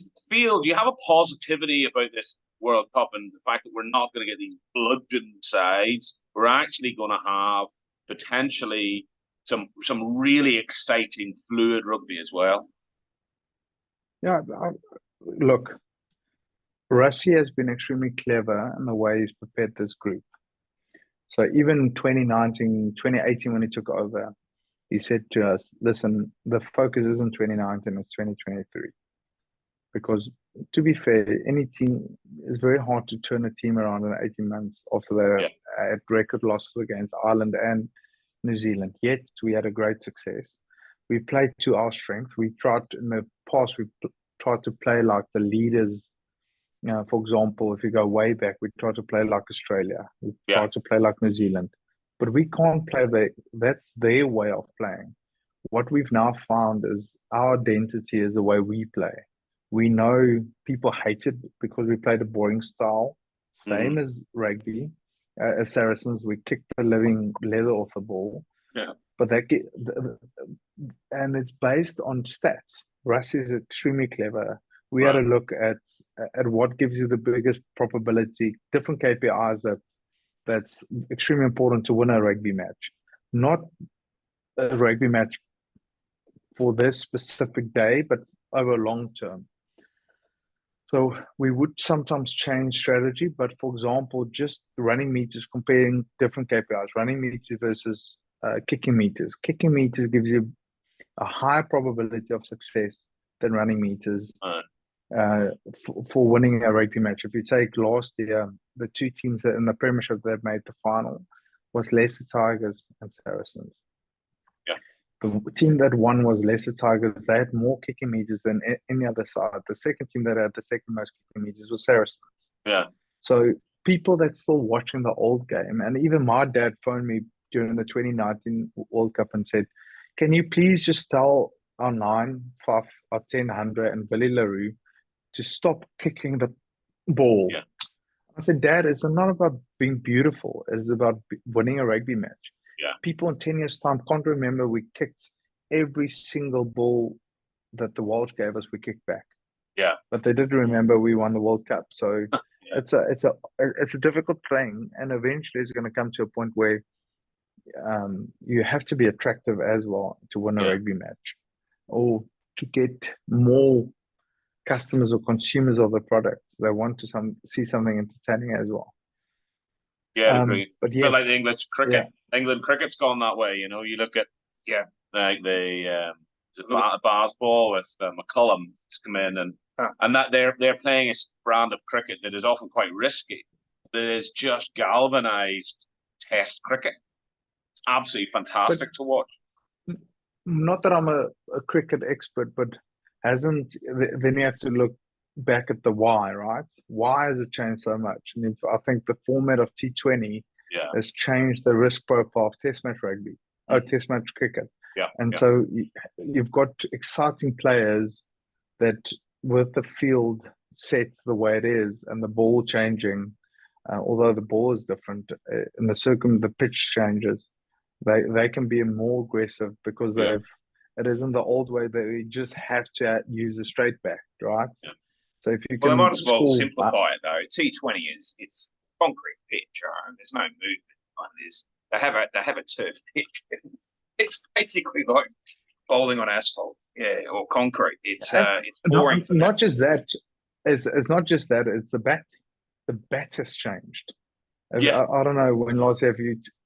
have a positivity about this World Cup and the fact that we're not going to get these bludgeoned sides? We're actually going to have potentially some really exciting, fluid rugby as well. Yeah, look, Rusty has been extremely clever in the way he's prepared this group. So even 2018, when he took over, he said to us, listen, the focus isn't 2019, it's 2023. Because to be fair, any team, it's very hard to turn a team around in 18 months after they're at record losses against Ireland and New Zealand. Yet we had a great success. We played to our strength. We tried in the past, we tried to play like the leaders. You know, for example, if you go way back, we tried to play like Australia. We tried to play like New Zealand. But we can't play that's their way of playing. What we've now found is our identity is the way we play. We know people hate it because we played a boring style, same as rugby. As Saracens, we kicked the living leather off the ball. Yeah. But and it's based on stats. Russ is extremely clever. We had a look at what gives you the biggest probability, different KPIs that's extremely important to win a rugby match. Not a rugby match for this specific day, but over long term. So we would sometimes change strategy, but for example, just running meters, comparing different KPIs, running meters versus kicking meters. Kicking meters gives you a higher probability of success than running meters for winning a rugby match. If you take last year, the two teams that in the Premiership that made the final was Leicester Tigers and Saracens. The team that won was Leicester Tigers. They had more kicking meters than any other side. The second team that had the second most kicking meters was Saracens. Yeah. So people that's still watching the old game, and even my dad phoned me during the 2019 World Cup and said, can you please just tell our 9, 5, our 10, 100 and Billy LaRue to stop kicking the ball? Yeah. I said, Dad, it's not about being beautiful. It's about winning a rugby match. Yeah. People in 10 years' time can't remember we kicked every single ball that the Welsh gave us, we kicked back. Yeah. But they did remember we won the World Cup. So it's a difficult thing. And eventually it's going to come to a point where you have to be attractive as well to win a rugby match, or to get more customers or consumers of the product. They want to see something entertaining as well. Yeah, agree. But yeah, like the English cricket. England cricket's gone that way. You know, you look at like the Barsball with McCullum has come in and that they're playing a brand of cricket that is often quite risky. That is just galvanised Test cricket. It's absolutely fantastic to watch. Not that I'm a cricket expert, but then you have to look back at the why, right? Why has it changed so much? And I think the format of T20 has changed the risk profile of Test match rugby, Test match cricket. So you've got exciting players that, with the field sets the way it is and the ball changing, although the ball is different, in the pitch changes, they can be more aggressive because it isn't the old way that you just have to use a straight back, right? Yeah. So if you can, they might as well simplify it though. T20 it's concrete pitch, right? There's no movement on this. They have a turf pitch. It's basically like bowling on asphalt, or concrete. It's boring. Not just that. It's not just that. It's the bat. The bat has changed. Yeah. I don't know when last year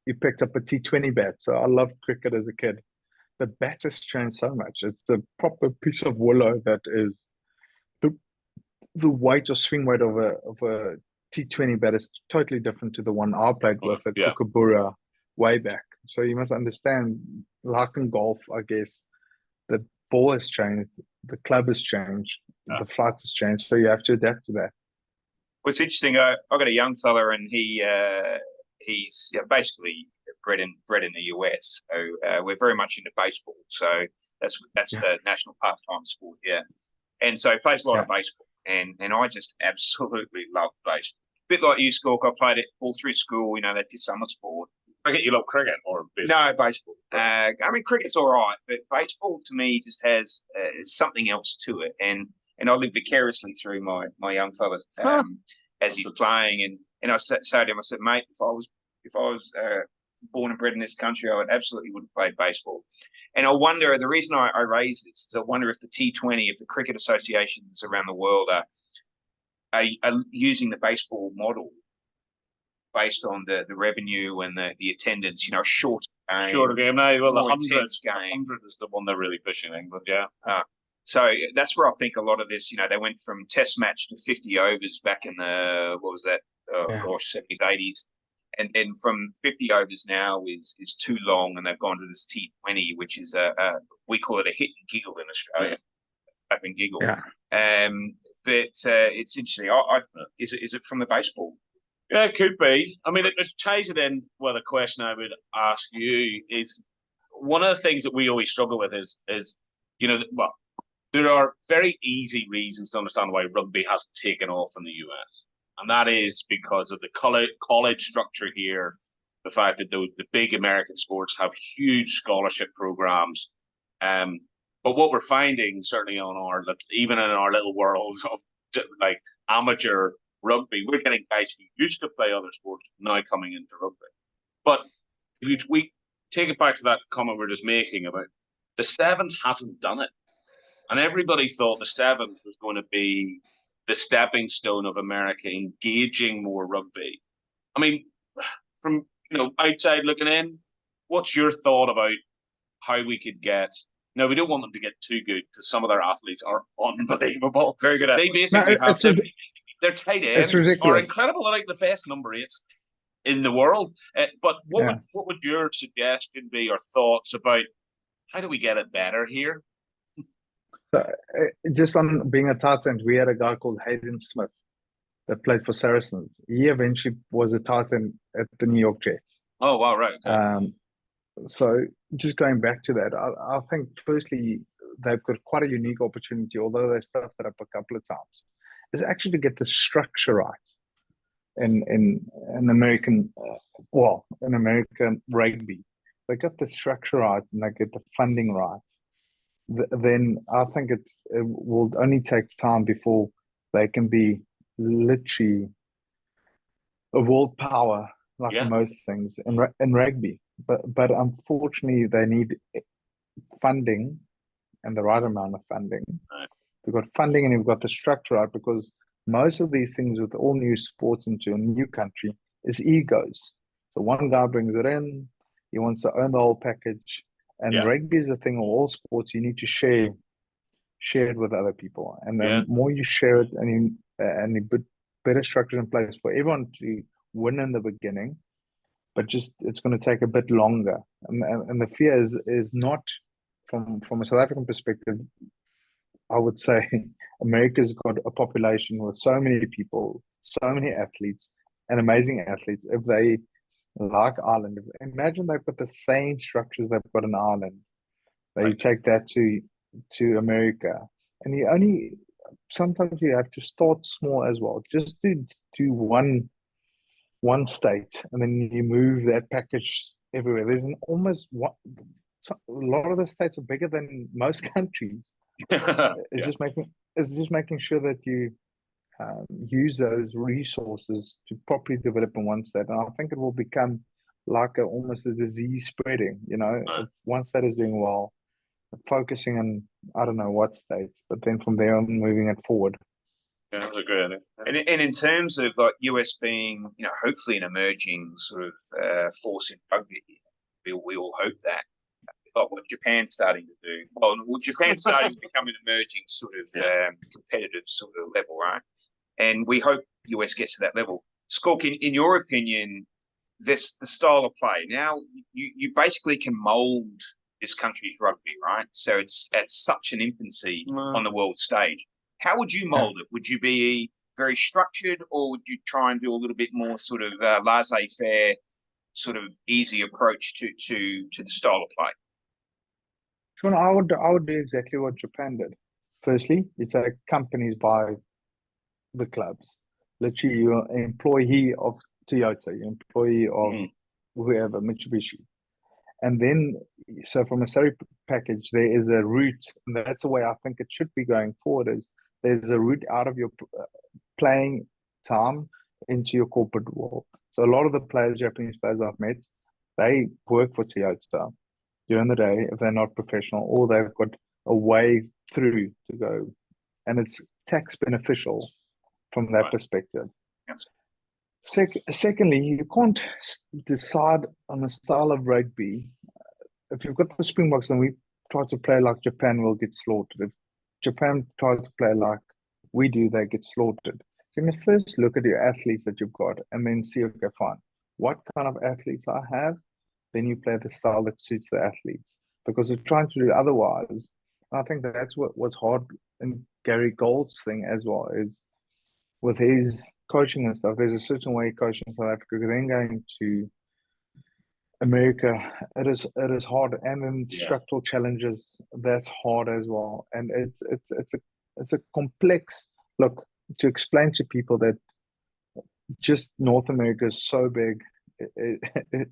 you picked up a T20 bat. So I loved cricket as a kid. The bat has changed so much. It's the proper piece of willow that is the weight or swing weight of a T20 bat is totally different to the one I played with at Kookaburra way back. So you must understand, like in golf, I guess, the ball has changed, the club has changed, the flight has changed. So you have to adapt to that. What's interesting, I got a young fella, and he's basically bred in the US. So we're very much into baseball. So that's the national pastime sport, and so he plays a lot of baseball. And I just absolutely love baseball. A bit like you, Schalk. I played it all through school. You know, that's your summer sport. Cricket, you love cricket or baseball? No, baseball. I mean, cricket's all right, but baseball to me just has something else to it. And I live vicariously through my young fella as he's playing. And I said to him, I said, mate, if I was born and bred in this country, I absolutely would have played baseball. And I wonder, the reason I raise this is I wonder if the T20, if the cricket associations around the world are using the baseball model based on the revenue and the attendance, shorter game. Shorter game now. Well, the 100 game. 100 is the one they're really pushing in England, yeah. So that's where I think a lot of this, they went from test match to 50 overs back in the, what was that? Gosh, 70s, 80s. And then from 50 overs now is too long, and they've gone to this T20, which is we call it a hit and giggle in Australia. Hit and giggle. Yeah. But it's interesting. Is it from the baseball? Yeah, it could be. I mean, it ties it in with a question I would ask you is one of the things that we always struggle with is well, there are very easy reasons to understand why rugby hasn't taken off in the US. And that is because of the college structure here, the fact that the big American sports have huge scholarship programs. But what we're finding, certainly even in our little world of like amateur rugby, we're getting guys who used to play other sports now coming into rugby. But if we take it back to that comment we we're just making about the Sevens hasn't done it. And everybody thought the Sevens was going to be the stepping stone of America engaging more rugby. I mean, from outside looking in, what's your thought about how we could get? No, we don't want them to get too good because some of their athletes are unbelievable. Very good athletes. They basically have their tight ends are incredible. They're like the best number 8s in the world. But what would your suggestion be or thoughts about how do we get it better here? So, just on being a tight end, we had a guy called Hayden Smith that played for Saracens. He eventually was a tight end at the New York Jets. Oh, wow, right. Okay. So just going back to that, I think firstly, they've got quite a unique opportunity, although they stuffed it up a couple of times, is actually to get the structure right in American, in American rugby. They got the structure right and they get the funding right. Then I think it will only take time before they can be literally a world power like most things in rugby. But unfortunately, they need funding and the right amount of funding. Right. We've got funding and we've got the structure right, because most of these things with all new sports into a new country is egos. So one guy brings it in, he wants to own the whole package. And rugby is a thing of all sports. You need to share it with other people. And the more you share it and you put better structures in place for everyone to win in the beginning, but just it's going to take a bit longer. And the fear is not from a South African perspective. I would say America's got a population with so many people, so many athletes, and amazing athletes. If they like Ireland, imagine they've got the same structures they've got in Ireland. They take that to America, and sometimes you have to start small as well. Just do one state, and then you move that package everywhere. There's a lot of the states are bigger than most countries. It's just making sure that you use those resources to properly develop in one state, and I think it will become like almost a disease spreading. If one state is doing well, focusing on I don't know what states, but then from there on moving it forward. Yeah, that's a good idea. And in terms of like US being, hopefully an emerging sort of force in rugby, we all hope that. Like what Japan's starting to do. Well, Japan's starting to become an emerging sort of competitive sort of level, right? And we hope US gets to that level. Schalk, in your opinion, the style of play. Now, you basically can mould this country's rugby, right? So it's at such an infancy on the world stage. How would you mould it? Would you be very structured, or would you try and do a little bit more sort of laissez-faire, sort of easy approach to the style of play? Sean, I would do exactly what Japan did. Firstly, you take companies by the clubs. Literally, you're an employee of Toyota, you're an employee of whoever, Mitsubishi. And then, so from a salary package, there is a route, and that's the way I think it should be going forward, is there's a route out of your playing time into your corporate world. So a lot of the Japanese players I've met, they work for Toyota during the day if they're not professional, or they've got a way through to go, and it's tax beneficial from that perspective. Yes. Secondly, you can't decide on a style of rugby. If you've got the Springboks and we try to play like Japan, we'll get slaughtered. If Japan tries to play like we do, they get slaughtered. So you must first look at your athletes that you've got and then see, okay, fine, what kind of athletes I have? Then you play the style that suits the athletes. Because if trying to do otherwise, I think that's what's hard in Gary Gold's thing as well, is with his coaching and stuff, there's a certain way he coaches in South Africa. Then going to America, it is hard, and then structural challenges, that's hard as well. And it's a complex look to explain to people that just North America is so big.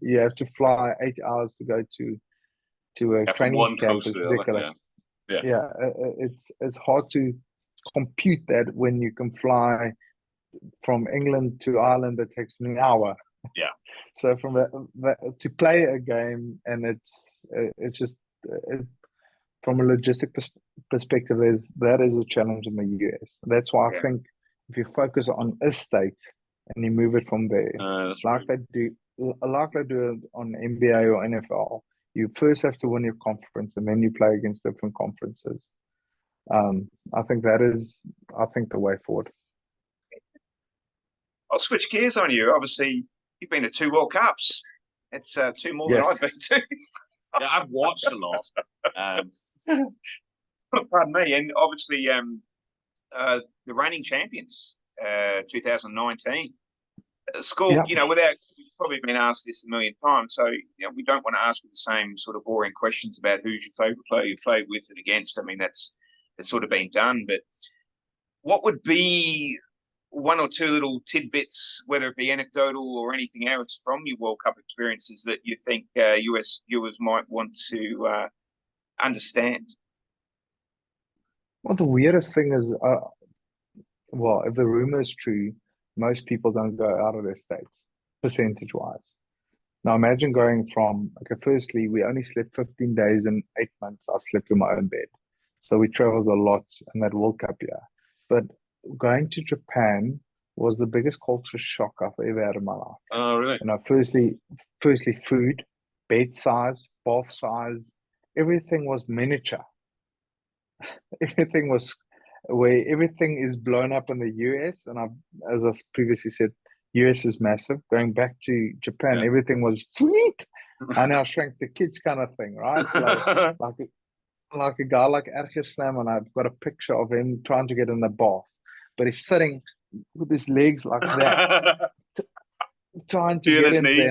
You have to fly 8 hours to go to a training camp. It's ridiculous. Yeah, it's hard to compute that when you can fly from England to Ireland, that takes me an hour. Yeah. So from that to play a game, and it's just from a logistic perspective, that is a challenge in the US. That's why I think if you focus on a state and you move it from there, they do on NBA or NFL, you first have to win your conference and then you play against different conferences. I think the way forward. I'll switch gears on you. Obviously, you've been to 2 World Cups. It's 2 more than I've been to. Yeah, I've watched a lot. Pardon me. And obviously, the reigning champions, 2019. Schalk, without, we've probably been asked this a million times, so we don't want to ask you the same sort of boring questions about who's your favourite player you played with and against. I mean, that's sort of been done. But what would be one or two little tidbits, whether it be anecdotal or anything else from your World Cup experiences, that you think US viewers might want to understand? Well, the weirdest thing is, if the rumor is true, most people don't go out of their states, percentage-wise. Now, imagine going from, firstly, we only slept 15 days in 8 months. I slept in my own bed. So we traveled a lot in that World Cup year. But going to Japan was the biggest culture shock I've ever had in my life. Oh, really? Firstly, food, bed size, bath size, everything was miniature. Everything was where everything is blown up in the US, and as I previously said, US is massive. Going back to Japan, everything was I now shrank the kids kind of thing, right? Like a guy like Ergesnam, and I've got a picture of him trying to get in the bath, but he's sitting with his legs like that, trying to get in there.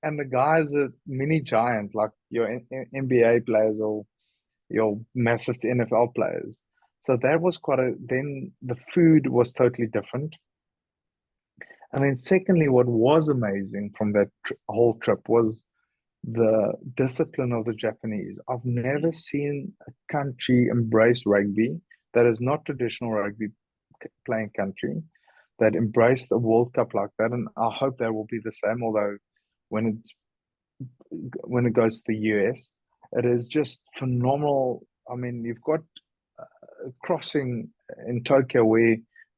And the guy's a mini giant, like your NBA players or your massive NFL players. So that was then the food was totally different. And then secondly, what was amazing from that whole trip was the discipline of the Japanese. I've never seen a country embrace rugby that is not traditional rugby playing country, that embraced the World Cup like that. And I hope that will be the same, although when it goes to the US, it is just phenomenal. I mean, you've got crossing in Tokyo where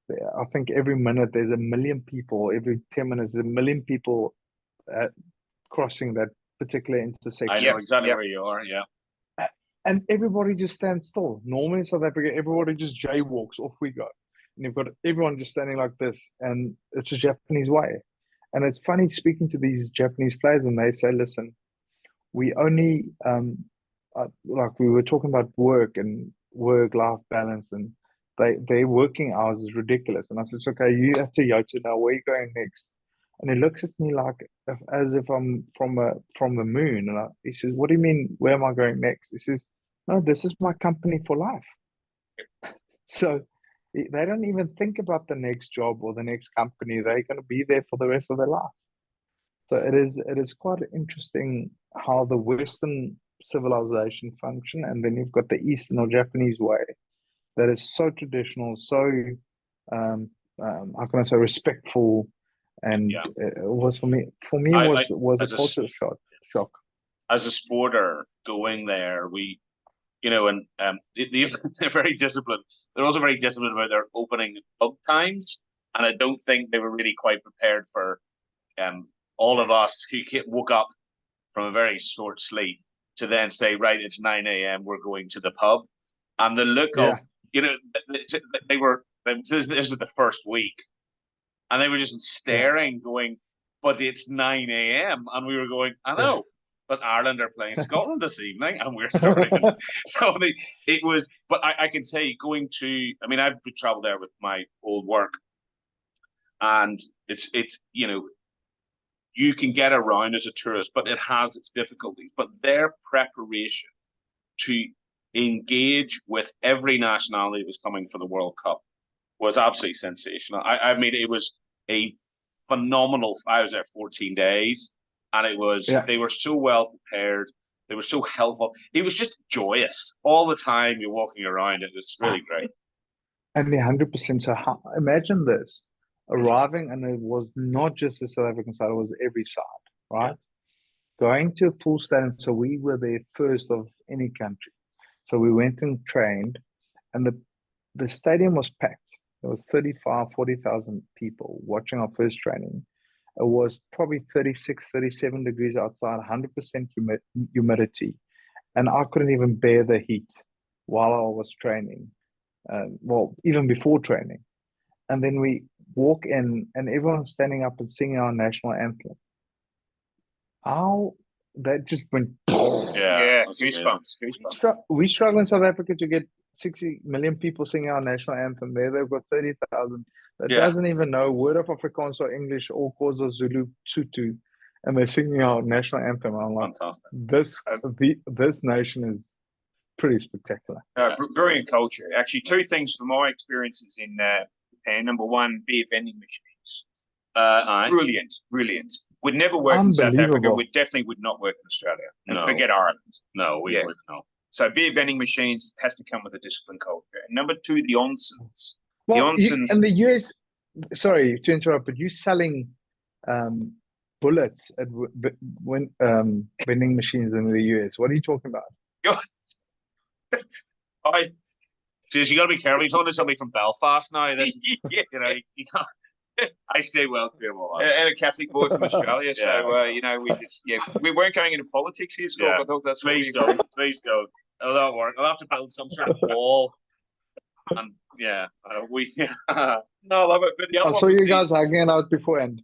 I think every minute there's 1 million people, every 10 minutes there's 1 million people crossing that particular intersection. I know exactly where you are, and everybody just stands still. Normally in South Africa, everybody just jaywalks, off we go. And you've got everyone just standing like this, and it's a Japanese way. And it's funny speaking to these Japanese players, and they say, listen, we only, like we were talking about work-life balance, and their working hours is ridiculous. And I said, okay, you at Toyota now, where are you going next? And he looks at me like as if I'm from the moon. And he says, what do you mean, where am I going next? He says, no, this is my company for life. So they don't even think about the next job or the next company. They're going to be there for the rest of their life. So it is quite interesting how the Western civilization function, and then you've got the Eastern or Japanese way that is so traditional, so how can I say, respectful, and it was for me was a culture shock. As a sporter going there, we, and they're very disciplined. They're also very disciplined about their opening pub times, and I don't think they were really quite prepared for all of us who woke up from a very short sleep to then say, right, it's 9 a.m. We're going to the pub, and the look of they were. This is the first week, and they were just staring, going, "But it's 9 a.m." and we were going, "I know." But Ireland are playing Scotland this evening, and we're starting. So it was. But I can tell you, going to. I mean, I've traveled there with my old work, and it's you can get around as a tourist, but it has its difficulties. But their preparation to engage with every nationality that was coming for the World Cup was absolutely sensational. I mean, it was a phenomenal. I was there 14 days. And it was, they were so well prepared. They were so helpful. It was just joyous all the time. You're walking around. It was really great. And 100%. So imagine this, arriving, and it was not just the South African side, it was every side, right? Going to a full stadium. So we were there first of any country. So we went and trained, and the stadium was packed. There was 35, 40,000 people watching our first training. It was probably 36, 37 degrees outside, 100% humidity. And I couldn't even bear the heat while I was training. Even before training. And then we walk in and everyone's standing up and singing our national anthem. How that just went... Yeah, goosebumps. We struggle in South Africa to get 60 million people singing our national anthem. There they've got 30,000 that doesn't even know word of Afrikaans or English or Xhosa, Zulu, Tutu, and they're singing our national anthem. I'm like, this nation is pretty spectacular. Brilliant culture. Actually, two things from my experiences in Japan. Number one, beer vending machines. Brilliant. Would never work in South Africa. We definitely would not work in Australia. And forget Ireland. No, we wouldn't. No. So beer vending machines has to come with a disciplined culture. And number two, the onsens. Well, in the US, sorry to interrupt, but you're selling bullets at vending machines in the US. What are you talking about? You got to be careful. You're talking to somebody from Belfast now. You can't. I stay well clear of all that. And a Catholic boy from Australia, so we weren't going into politics here, Schalk. I thought that's please don't. It'll not work. I'll have to build some sort of wall. And no, I love it. But the other I saw you guys hanging out beforehand.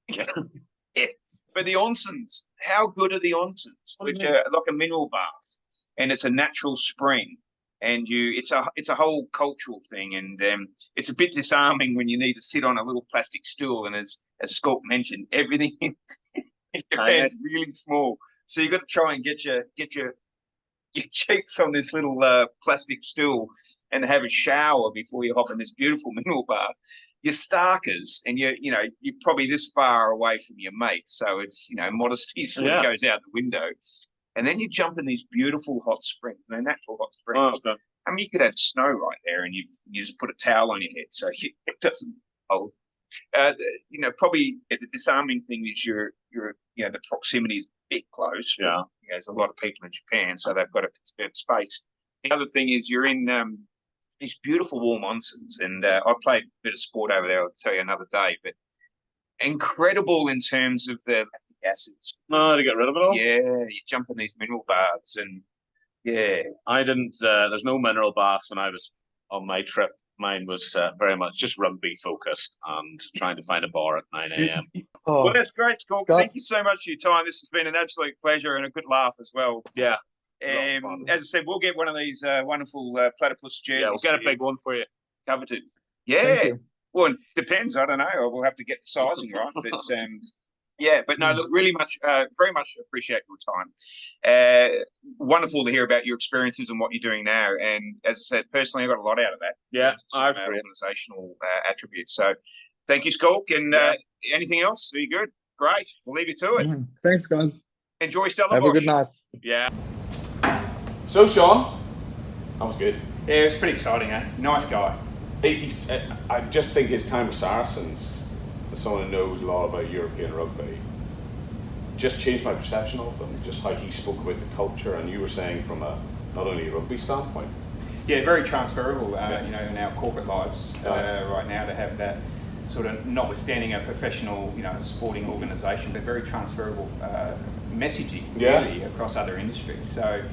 But the onsens, how good are the onsens? Which are like a mineral bath, and it's a natural spring. And it's a whole cultural thing, and it's a bit disarming when you need to sit on a little plastic stool. And as Schalk mentioned, everything in Japan is really small, so you got to try and get your cheeks on this little plastic stool and have a shower before you hop in this beautiful mineral bath. You're starkers, and you're probably this far away from your mate, so it's modesty sort of goes out the window. And then you jump in these beautiful hot springs, natural hot springs. Oh, okay. I mean, you could have snow right there, and you just put a towel on your head, so it doesn't hold. Probably the disarming thing is the proximity is a bit close. Yeah, there's a lot of people in Japan, so they've got to conserve space. The other thing is you're in these beautiful warm onsens, and I played a bit of sport over there. I'll tell you another day, but incredible in terms of the acids. No, to get rid of it all? Yeah, you jump in these mineral baths, and I didn't, there's no mineral baths when I was on my trip. Mine was very much just rugby focused and trying to find a bar at 9 a.m. Well, that's great, Schalk. Thank you so much for your time. This has been an absolute pleasure and a good laugh as well. Yeah. As I said, we'll get one of these wonderful platypus jerseys. Yeah, we'll get a big one for you. Coveted. Yeah. Well, it depends. I don't know. We'll have to get the sizing right. But but no, look, really very much appreciate your time. Wonderful to hear about your experiences and what you're doing now. And as I said, personally, I got a lot out of that. Yeah, I've organisational attributes. So thank you, Schalk. And anything else? Are you good? Great. We'll leave you to it. Thanks, guys. Enjoy Stellenbosch. Have a good night. Yeah. So, Sean, that was good. Yeah, it was pretty exciting, eh? Nice guy. I just think his time with Saracens was someone who knows a lot about European rugby, just changed my perception of them, just how he spoke about the culture, and you were saying from a not only a rugby standpoint. Yeah, very transferable, you know, in our corporate lives right now, to have that sort of, notwithstanding a professional, you know, sporting organisation, but very transferable messaging really across other industries. So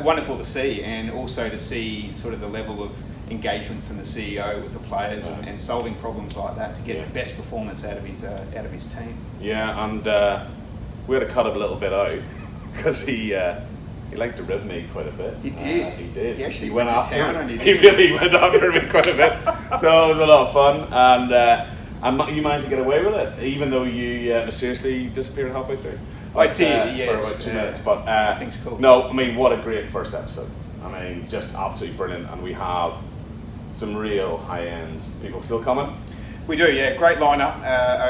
wonderful to see, and also to see sort of the level of engagement from the CEO with the players and solving problems like that to get the best performance out of his team. Yeah, and we had to cut him a little bit out because he liked to rib me quite a bit. He did. He did. He actually went after town me. He really went after me quite a bit. So it was a lot of fun, and you managed to get away with it, even though you mysteriously disappeared halfway through. I did, yes. For about 2 minutes, but I think it's cool. No, I mean, what a great first episode. I mean, just absolutely brilliant, and we have some real high-end people still coming. We do, yeah. Great lineup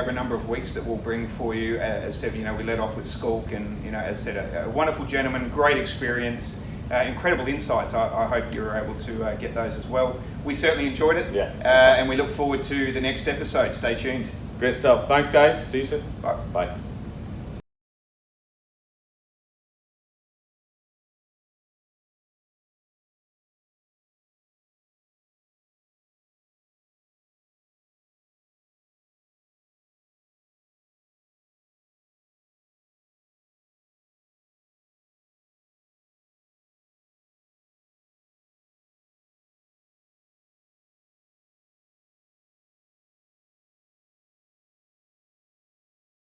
over a number of weeks that we'll bring for you. As said, you know, we led off with Schalk, and, you know, as said, a wonderful gentleman, great experience, incredible insights. I hope you were able to get those as well. We certainly enjoyed it, and we look forward to the next episode. Stay tuned. Great stuff. Thanks, guys. See you soon. Bye. Bye.